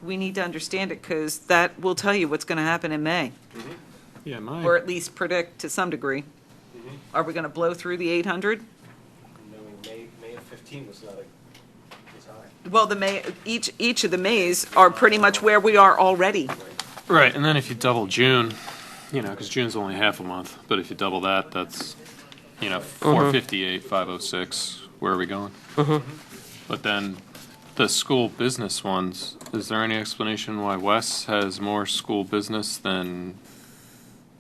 we need to understand it, because that will tell you what's going to happen in May, Yeah, or at least predict to some degree. Are we going to blow through the 800? May of 15 was not high. Well, each of the Mays are pretty much where we are already. Right, and then if you double June, because June's only half a month, but if you double that, that's, 458, 506, where are we going? But then the school business ones, is there any explanation why Wes has more school business than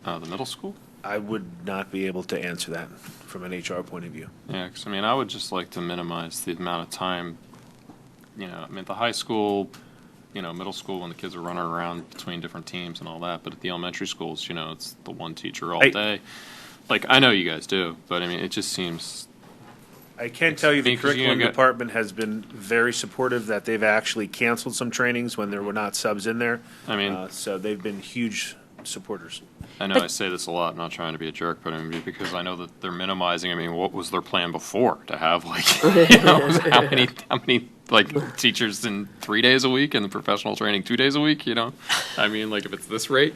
the middle school? I would not be able to answer that from an HR point of view. Yeah, because I would just like to minimize the amount of time, the high school, middle school, when the kids are running around between different teams and all that, but at the elementary schools, it's the one teacher all day. Like, I know you guys do, but it just seems. I can tell you the Because you curriculum got- department has been very supportive, that they've actually canceled some trainings when there were not subs in there. So they've been huge supporters. I know I say this a lot, not trying to be a jerk, but because I know that they're minimizing. What was their plan before to have how many teachers in 3 days a week and the professional training 2 days a week? If it's this rate,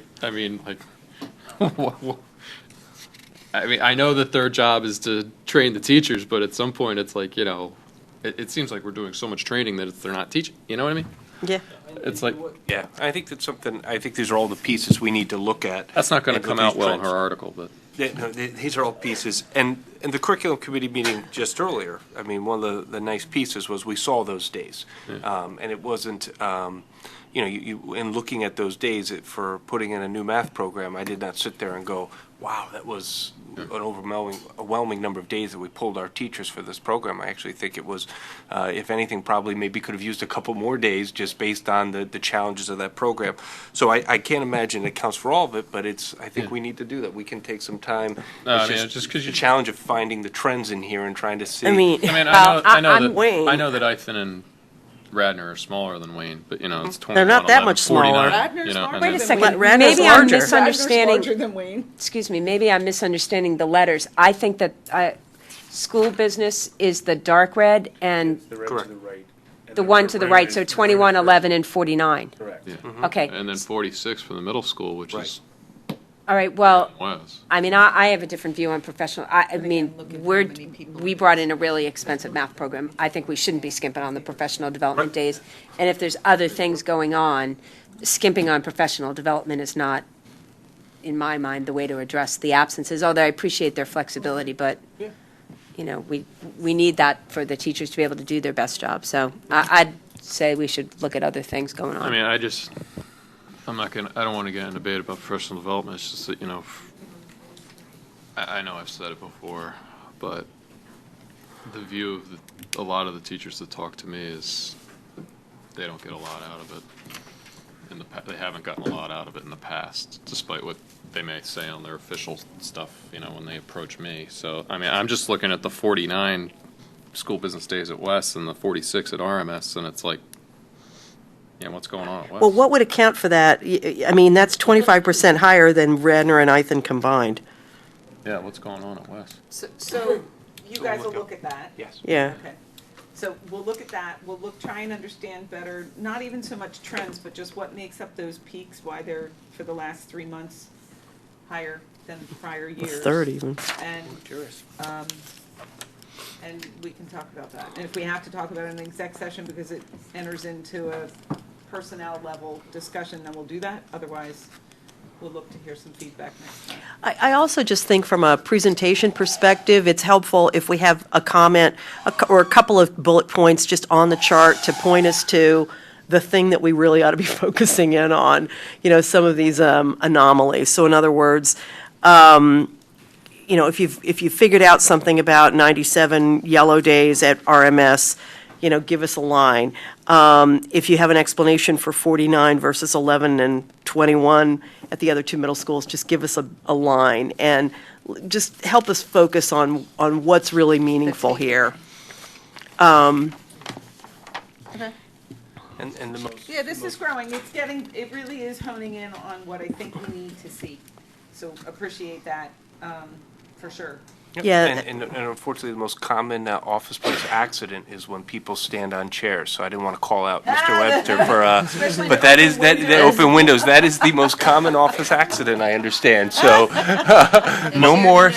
I know that their job is to train the teachers, but at some point it's it seems like we're doing so much training that they're not teaching. You know what I mean? Yeah. It's like Yeah, I think that's something, I think these are all the pieces we need to look at. that's not going to and come with out these well in trends. her article, but. These are all pieces. And the curriculum committee meeting just earlier, one of the nice pieces was we saw those days. And it wasn't, in looking at those days for putting in a new math program, I did not sit there and go, wow, that was an overwhelming number of days that we pulled our teachers for this program. I actually think it was, if anything, probably maybe could have used a couple more days just based on the challenges of that program. So I can't imagine it counts for all of it, but I think we need to do that. We can take some time. It's just 'cause the challenge of finding the trends in here and trying to see. I know I'm that Wayne. I know that Eichen and Radnor are smaller than Wayne, but it's 21, They're not that 11, much smaller. 49, Radnor's and larger Wait a then- second, Radnor's maybe I'm larger. misunderstanding. than Wayne. Excuse me, maybe I'm misunderstanding the letters. I think that school business is the dark red and Correct. the one to the right, so 21, 11, and 49. Correct. Yeah. Okay. And then 46 for the middle school, which is All right, well, was. I mean, I have a different view on professional, I mean, look at how we're, many people we brought in a really expensive math program. I think we shouldn't be skimping on the professional development days. And if there's other things going on, skimping on professional development is not, in my mind, the way to address the absences, although I appreciate their flexibility, but, you know, we need that for the teachers to be able to do their best job. So I'd say we should look at other things going on. I mean, I don't want to get in a debate about professional development. It's just that, you know, I know I've said it before, but the view of a lot of the teachers that talk to me is they don't get a lot out of it. They haven't gotten a lot out of it in the past, despite what they may say on their official stuff, you know, when they approach me. So, I mean, I'm just looking at the 49 school business days at West and the 46 at RMS, and it's like, yeah, what's going on at West? Well, what would account for that? I mean, that's 25% higher than Radnor and Ithan combined. Yeah, what's going on at West? So you guys will look at that? Yes. Yeah. Okay. So we'll look at that, we'll try and understand better, not even so much trends, but just what makes up those peaks, why they're, for the last 3 months, higher than prior A years. third even. And we can talk about that. And if we have to talk about it in an exec session because it enters into a personnel level discussion, then we'll do that. Otherwise, we'll look to hear some feedback next time. I also just think from a presentation perspective, it's helpful if we have a comment or a couple of bullet points just on the chart to point us to the thing that we really ought to be focusing in on, you know, some of these anomalies. So in other words, you know, if you've figured out something about 97 yellow days at RMS, you know, give us a line. If you have an explanation for 49 versus 11 and 21 at the other two middle schools, just give us a line and just help us focus on what's really meaningful here. And the most. Yeah, this is growing. It really is honing in on what I think we need to see. So appreciate that, for sure. Yep. Yeah. And unfortunately, the most common office place accident is when people stand on chairs. So I didn't want to call out Mr. Webster for, but that is, that open windows, that is the most common office accident, I understand. So, no more.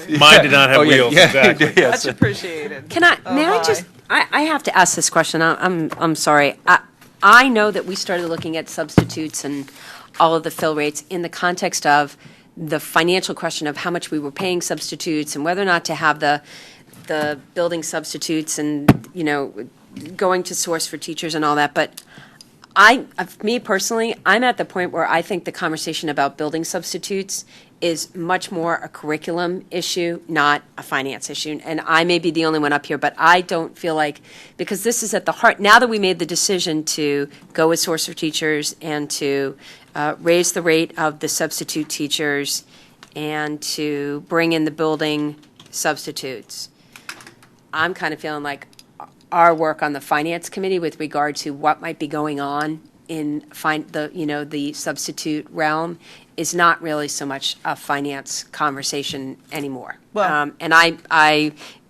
Mine did not have wheels, exactly. Much appreciated. Can I, may I my. just, I have to ask this question, I'm sorry. I know that we started looking at substitutes and all of the fill rates in the context of the financial question of how much we were paying substitutes and whether or not to have the building substitutes and, you know, going to source for teachers and all that. But me personally, I'm at the point where I think the conversation about building substitutes is much more a curriculum issue, not a finance issue. And I may be the only one up here, but I don't feel like, because this is at the heart, now that we made the decision to go with source for teachers and to raise the rate of the substitute teachers and to bring in the building substitutes, I'm kind of feeling like our work on the finance committee with regard to what might be going on in the substitute realm is not really so much a finance conversation anymore. Well- And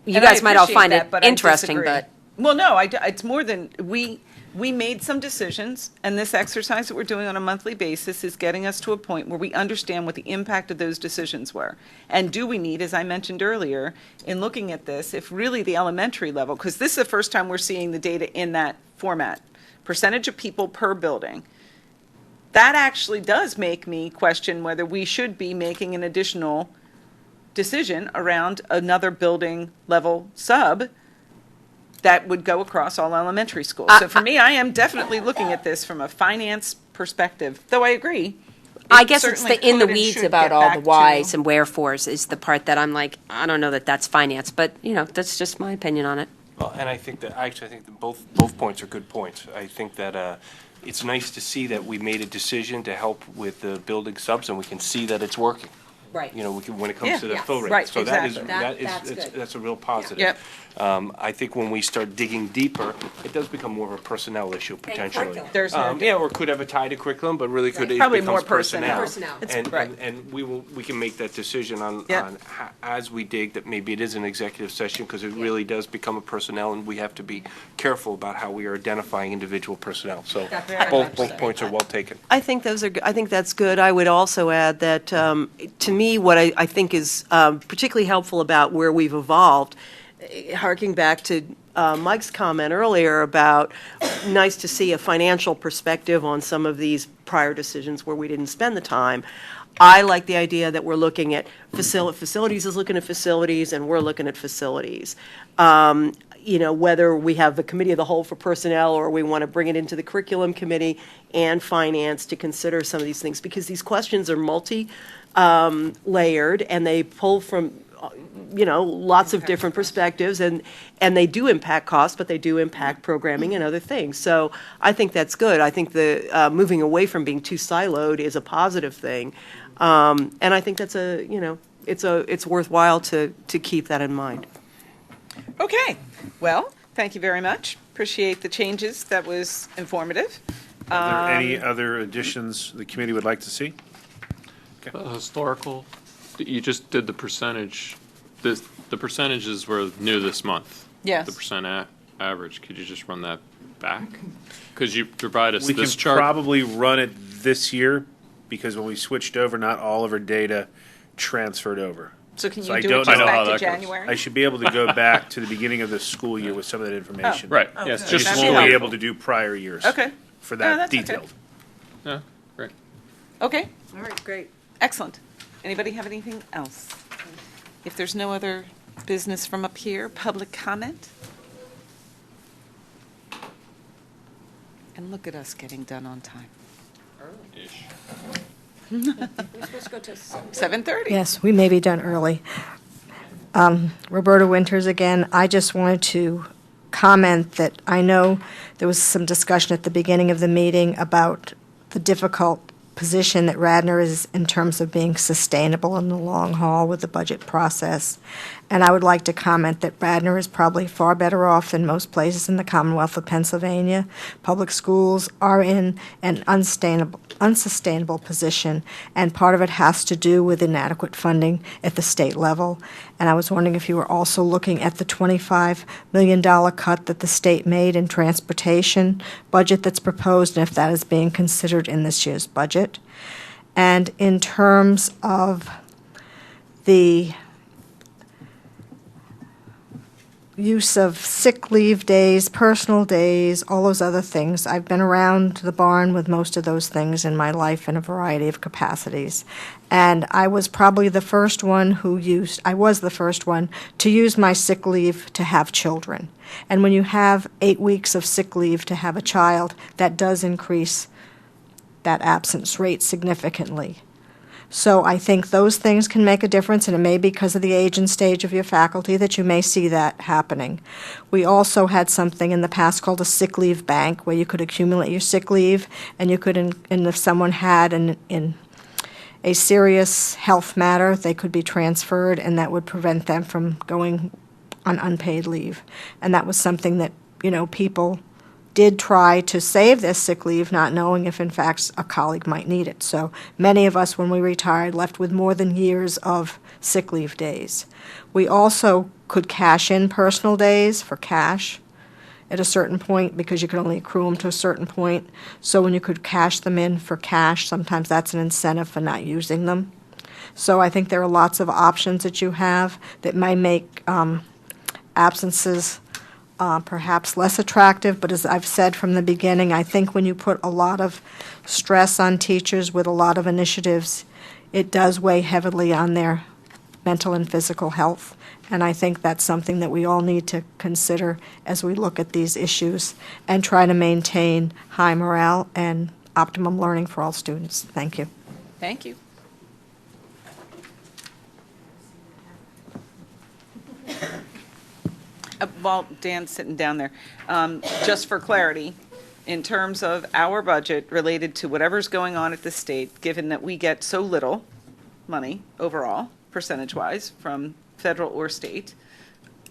you And guys might all appreciate find that, it but I interesting, disagree. but. Well, no, it's more than, we made some decisions, and this exercise that we're doing on a monthly basis is getting us to a point where we understand what the impact of those decisions were. And do we need, as I mentioned earlier, in looking at this, if really the elementary level, because this is the first time we're seeing the data in that format, percentage of people per building, that actually does make me question whether we should be making an additional decision around another building level sub that would go across all elementary schools. So for me, I am definitely looking at this from a finance perspective, though I agree. I guess it's certainly the in the could and weeds should about get all back the to- whys and wherefores is the part that I'm like, I don't know that that's finance, but, you know, that's just my opinion on it. Well, and I think that both points are good points. I think that it's nice to see that we made a decision to help with the building subs, and we can see that it's working. Right. You know, when it comes to the Yeah. fill rate. Right, So that is, exactly. That's good. that's a real positive. Yep. I think when we start digging deeper, it does become more of a personnel issue potentially. curriculum. There's no Yeah, or could have a tie to curriculum, but really could, it Probably becomes more personnel. Personnel. And, right. and we can make that decision on, Yep. on as we dig, that maybe it is an executive session, because it really does become a personnel, and we have to be careful about how we are identifying individual personnel. So Very both much so. points are well taken. I think I think that's good. I would also add that, to me, what I think is particularly helpful about where we've evolved, harking back to Mike's comment earlier about nice to see a financial perspective on some of these prior decisions where we didn't spend the time. I like the idea that we're looking at facilities is looking at facilities, and we're looking at facilities. You know, whether we have the committee of the whole for personnel, or we want to bring it into the curriculum committee and finance to consider some of these things, because these questions are layered, and they pull from, lots of different perspectives, and they do impact costs, but they do impact programming and other things. So I think that's good. I think the moving away from being too siloed is a positive thing. And I think that's it's worthwhile to keep that in mind. Okay, well, thank you very much. Appreciate the changes. That was informative. Are there any other additions the committee would like to see? Historical, you just did the percentage, the percentages were new this month. Yes. The percent average, could you just run that back? Because you provide us We can this chart. probably run it this year, because when we switched over, not all of our data transferred over. So can So you I do don't it just know how back to that goes. January? I should be able to go back to the beginning of the school year with some of that information. Right, Oh, yes, good. just Just That'd be won't be helpful. able to do prior years. Okay. For No, that that's okay. detailed. Yeah, great. Okay, All right, great. excellent. Anybody have anything else? If there's no other business from up here, public comment? And look at us getting done on time. Ish. 7:30. Yes, we may be done early. Roberta Winters again. I just wanted to comment that I know there was some discussion at the beginning of the meeting about the difficult position that Radnor is in terms of being sustainable in the long haul with the budget process. And I would like to comment that Radnor is probably far better off than most places in the Commonwealth of Pennsylvania. Public schools are in an unsustainable position, and part of it has to do with inadequate funding at the state level. And I was wondering if you were also looking at the $25 million cut that the state made in transportation budget that's proposed, and if that is being considered in this year's budget. And in terms of the use of sick leave days, personal days, all those other things. I've been around the barn with most of those things in my life in a variety of capacities. And I was probably the first one to use my sick leave to have children. And when you have 8 weeks of sick leave to have a child, that does increase that absence rate significantly. So I think those things can make a difference, and it may be because of the age and stage of your faculty that you may see that happening. We also had something in the past called a sick leave bank, where you could accumulate your sick leave, and you could, and if someone had in a serious health matter, they could be transferred, and that would prevent them from going on unpaid leave. And that was something that, people did try to save their sick leave, not knowing if, in fact, a colleague might need it. So many of us, when we retired, left with more than years of sick leave days. We also could cash in personal days for cash at a certain point, because you could only accrue them to a certain point. So when you could cash them in for cash, sometimes that's an incentive for not using them. So I think there are lots of options that you have that might make absences perhaps less attractive, but as I've said from the beginning, I think when you put a lot of stress on teachers with a lot of initiatives, it does weigh heavily on their mental and physical health. And I think that's something that we all need to consider as we look at these issues and try to maintain high morale and optimum learning for all students. Thank you. Thank you. While Dan's sitting down there, just for clarity, in terms of our budget related to whatever's going on at the state, given that we get so little, money overall, percentage-wise, from federal or state.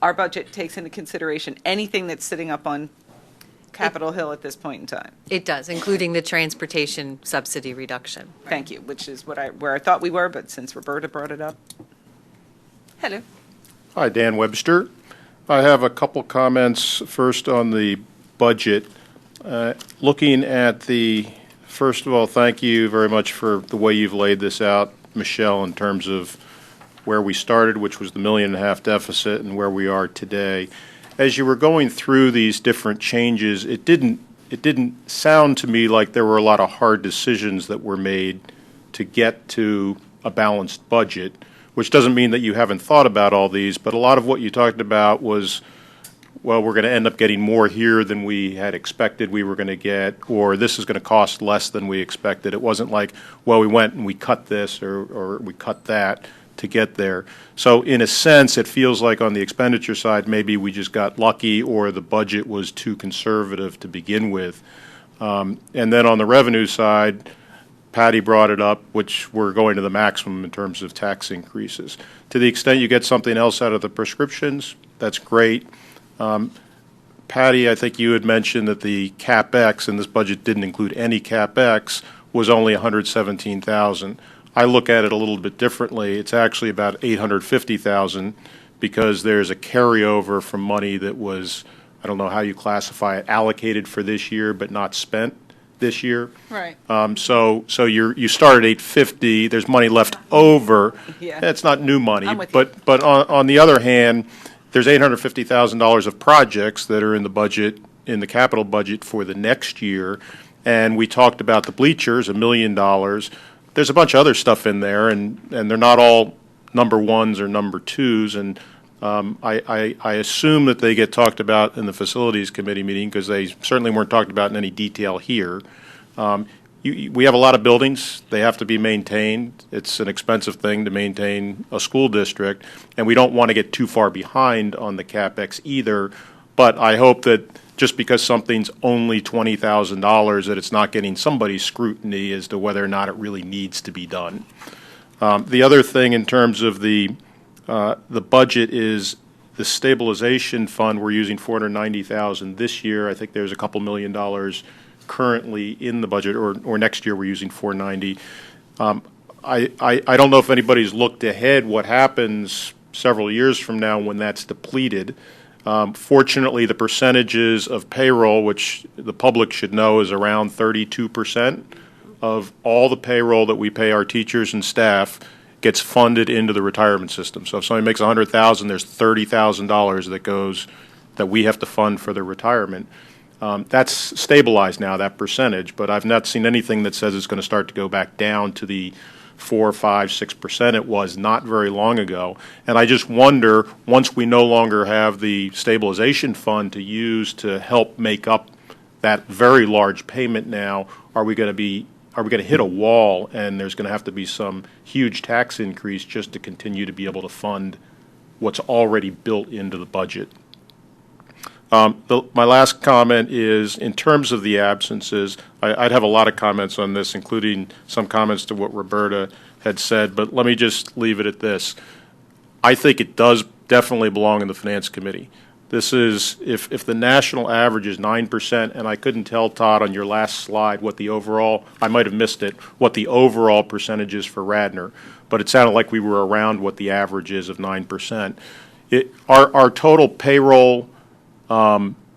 Our budget takes into consideration anything that's sitting up on Capitol Hill at this point in time. It does, including the transportation subsidy reduction. Thank you, which is where I thought we were, but since Roberta brought it up. Hello. Hi, Dan Webster. I have a couple comments first on the budget. Looking at first of all, thank you very much for the way you've laid this out, Michelle, in terms of where we started, which was the $1.5 million deficit, and where we are today. As you were going through these different changes, it didn't sound to me like there were a lot of hard decisions that were made to get to a balanced budget, which doesn't mean that you haven't thought about all these, but a lot of what you talked about was, well, we're going to end up getting more here than we had expected we were going to get, or this is going to cost less than we expected. It wasn't like, well, we went and we cut this or we cut that to get there. So in a sense, it feels like on the expenditure side, maybe we just got lucky or the budget was too conservative to begin with. And then on the revenue side, Patty brought it up, which we're going to the maximum in terms of tax increases. To the extent you get something else out of the prescriptions, that's great. Patty, I think you had mentioned that the CapEx, and this budget didn't include any CapEx, was only $117,000. I look at it a little bit differently. It's actually about $850,000 because there's a carryover from money that was, I don't know how you classify it, allocated for this year but not spent this year. Right. So you start at $850. There's money left over. Yeah. It's not new money, I'm with you. but on the other hand, there's $850,000 of projects that are in the budget, in the capital budget for the next year, and we talked about the bleachers, $1 million. There's a bunch of other stuff in there, and they're not all number ones or number twos, and I assume that they get talked about in the Facilities Committee meeting because they certainly weren't talked about in any detail here. We have a lot of buildings. They have to be maintained. It's an expensive thing to maintain a school district, and we don't want to get too far behind on the CapEx either, but I hope that just because something's only $20,000 that it's not getting somebody's scrutiny as to whether or not it really needs to be done. The other thing in terms of the budget is the stabilization fund. We're using $490,000 this year. I think there's a couple $1 million currently in the budget, or next year we're using $490. I don't know if anybody's looked ahead what happens several years from now when that's depleted. Fortunately, the percentages of payroll, which the public should know is around 32% of all the payroll that we pay our teachers and staff gets funded into the retirement system. So if somebody makes $100,000, there's $30,000 that we have to fund for their retirement. That's stabilized now, that percentage, but I've not seen anything that says it's going to start to go back down to the 4, 5, 6% it was not very long ago. And I just wonder, once we no longer have the stabilization fund to use to help make up that very large payment now, are we going to hit a wall and there's going to have to be some huge tax increase just to continue to be able to fund what's already built into the budget? My last comment is, in terms of the absences, I'd have a lot of comments on this, including some comments to what Roberta had said, but let me just leave it at this. I think it does definitely belong in the Finance Committee. This is, if the national average is 9%, and I couldn't tell, Todd, on your last slide what the overall, I might have missed it, what the overall percentage is for Radnor, but it sounded like we were around what the average is of 9%. Our total payroll,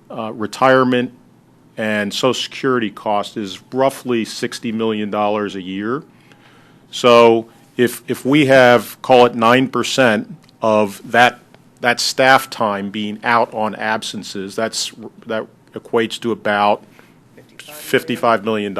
retirement and Social Security cost is roughly $60 million a year. So if we have, call it 9% of that staff time being out on absences, that equates to about $55 million.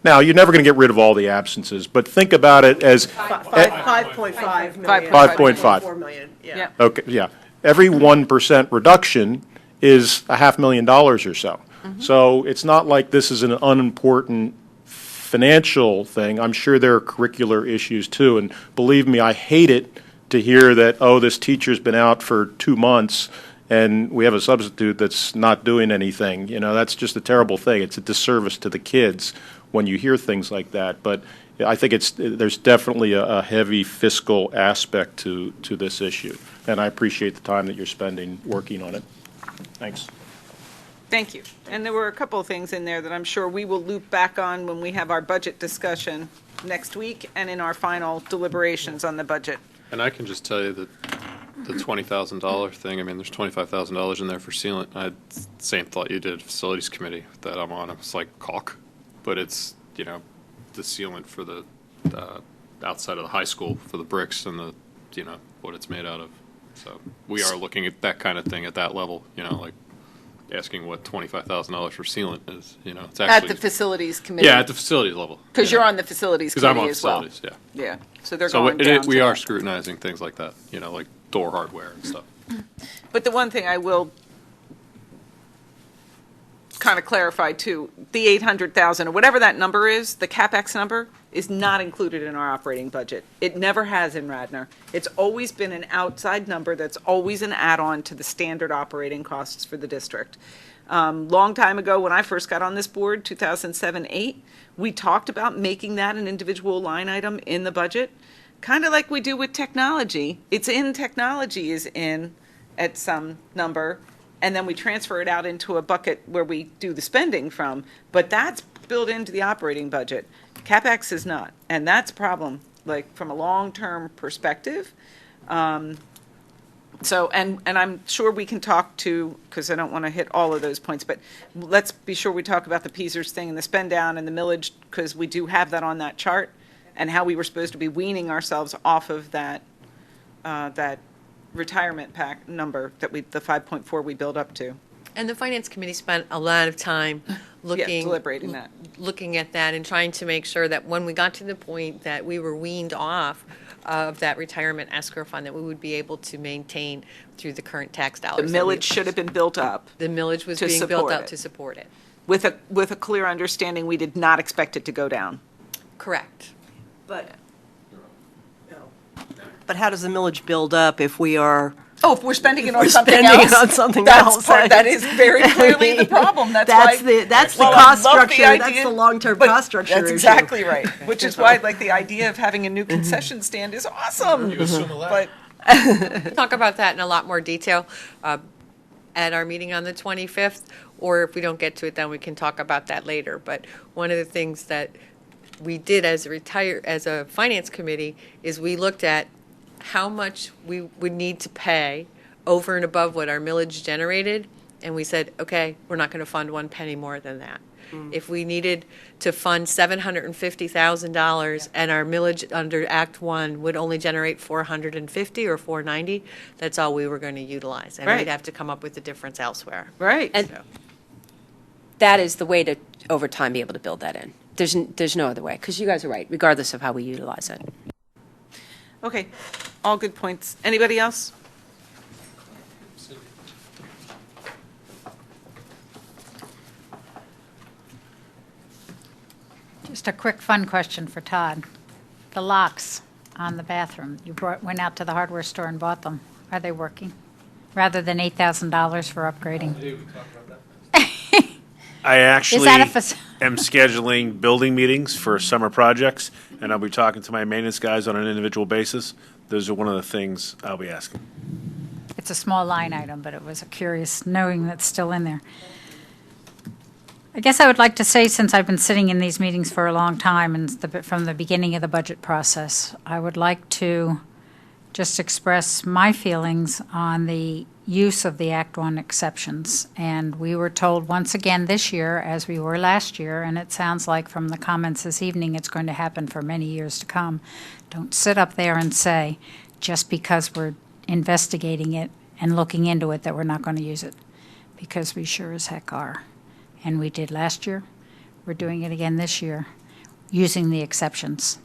Now, you're never going to get rid of all the absences, but think about it as 5.5 million. 5.5. 4 million, yeah. Okay, yeah. Every 1% reduction is $500,000 or so. So it's not like this is an unimportant financial thing. I'm sure there are curricular issues too, and believe me, I hate it to hear that, oh, this teacher's been out for 2 months and we have a substitute that's not doing anything. You know, that's just a terrible thing. It's a disservice to the kids when you hear things like that. But I think there's definitely a heavy fiscal aspect to this issue, and I appreciate the time that you're spending working on it. Thanks. Thank you. And there were a couple of things in there that I'm sure we will loop back on when we have our budget discussion next week and in our final deliberations on the budget. And I can just tell you that the $20,000 thing, I mean, there's $25,000 in there for sealant. I had the same thought you did, facilities committee that I'm on. It's like caulk, but it's, the sealant for the outside of the high school for the bricks and the, what it's made out of. So we are looking at that kind of thing at that level, like asking what $25,000 for sealant is, it's actually. At the facilities committee. Yeah, at the facilities level. Because you're on the facilities Because I'm committee on as well. facilities, yeah. Yeah, so they're So going down to we are that. scrutinizing things like that, like door hardware and stuff. But the one thing I will kind of clarify too, the 800,000 or whatever that number is, the CapEx number is not included in our operating budget. It never has in Radnor. It's always been an outside number that's always an add-on to the standard operating costs for the district. Long time ago, when I first got on this board, 2007-8, we talked about making that an individual line item in the budget, kind of like we do with technology. It's in technology is in at some number, and then we transfer it out into a bucket where we do the spending from. But that's built into the operating budget. CapEx is not, and that's a problem, like from a long-term perspective. So, and I'm sure we can talk to, because I don't want to hit all of those points, but let's be sure we talk about the Peasers thing and the spend down and the millage, because we do have that on that chart, and how we were supposed to be weaning ourselves off of that, that retirement pack number that the 5.4 we build up to. And the Finance Committee spent a lot of time deliberating that. Looking at that and trying to make sure that when we got to the point that we were weaned off of that retirement escrow fund, that we would be able to maintain through the current tax The dollars. millage should have been built up The millage was to being built support up it. to support it. with a clear understanding we did not expect it to go down. Correct. But how does the millage build up if we are? Oh, if we're spending it on We're something spending else. it on something that's else. That is very clearly the problem. That's why. That's the Well, I cost love the structure. idea, That's the long-term but cost structure. That's issue. exactly right. Which is why, like, the idea of having a new concession stand is awesome. You assume a lot. But Talk about that in a lot more detail at our meeting on the 25th, or if we don't get to it, then we can talk about that later. But one of the things that we did as a finance committee is we looked at how much we would need to pay over and above what our millage generated, and we said, okay, we're not going to fund one penny more than that. If we needed to fund $750,000 and our millage under Act 1 would only generate $450 or $490, that's all we were going to utilize. And Right. we'd have to come up with the difference elsewhere. right. And that is the way to, over time, be able to build that in. There's no other way, because you guys are right, regardless of how we utilize it. Okay, all good points. Anybody else? Just a quick fun question for Todd. The locks on the bathroom, went out to the hardware store and bought them. Are they working? Rather than $8,000 for upgrading. I actually that a fac- am scheduling building meetings for summer projects, and I'll be talking to my maintenance guys on an individual basis. Those are one of the things I'll be asking. It's a small line item, but it was a curious knowing that's still in there. I guess I would like to say, since I've been sitting in these meetings for a long time and from the beginning of the budget process, I would like to just express my feelings on the use of the Act 1 exceptions. And we were told once again this year, as we were last year, and it sounds like from the comments this evening it's going to happen for many years to come. Don't sit up there and say, just because we're investigating it and looking into it, that we're not going to use it, because we sure as heck are. And we did last year. We're doing it again this year, using the exceptions,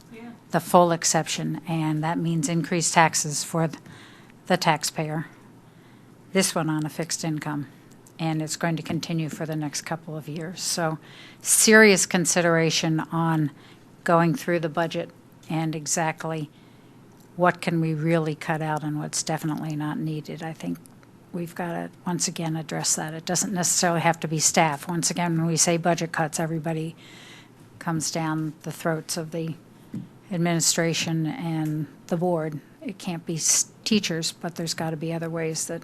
the full exception, and that means increased taxes for the taxpayer. This one on a fixed income, and it's going to continue for the next couple of years. So serious consideration on going through the budget and exactly what can we really cut out and what's definitely not needed. I think we've got to, once again, address that. It doesn't necessarily have to be staff. Once again, when we say budget cuts, everybody comes down the throats of the administration and the board. It can't be teachers, but there's got to be other ways that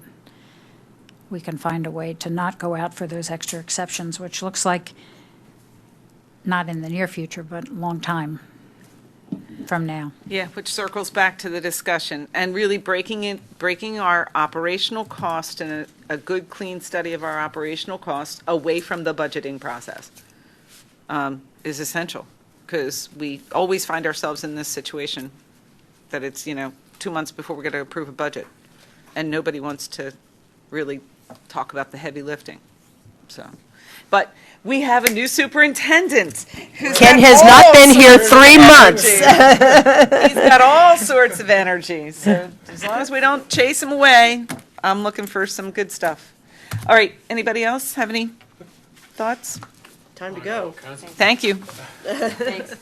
we can find a way to not go out for those extra exceptions, which looks like not in the near future, but a long time from now. Yeah, which circles back to the discussion and really breaking our operational cost and a good, clean study of our operational costs away from the budgeting process is essential, because we always find ourselves in this situation that it's, 2 months before we're going to approve a budget, and nobody wants to really talk about the heavy lifting. So, but we have a new superintendent. Ken has not been here 3 months. He's got all sorts of energy. So as long as we don't chase him away, I'm looking for some good stuff. All right, anybody else have any thoughts? Time to go. Thank you. Thanks.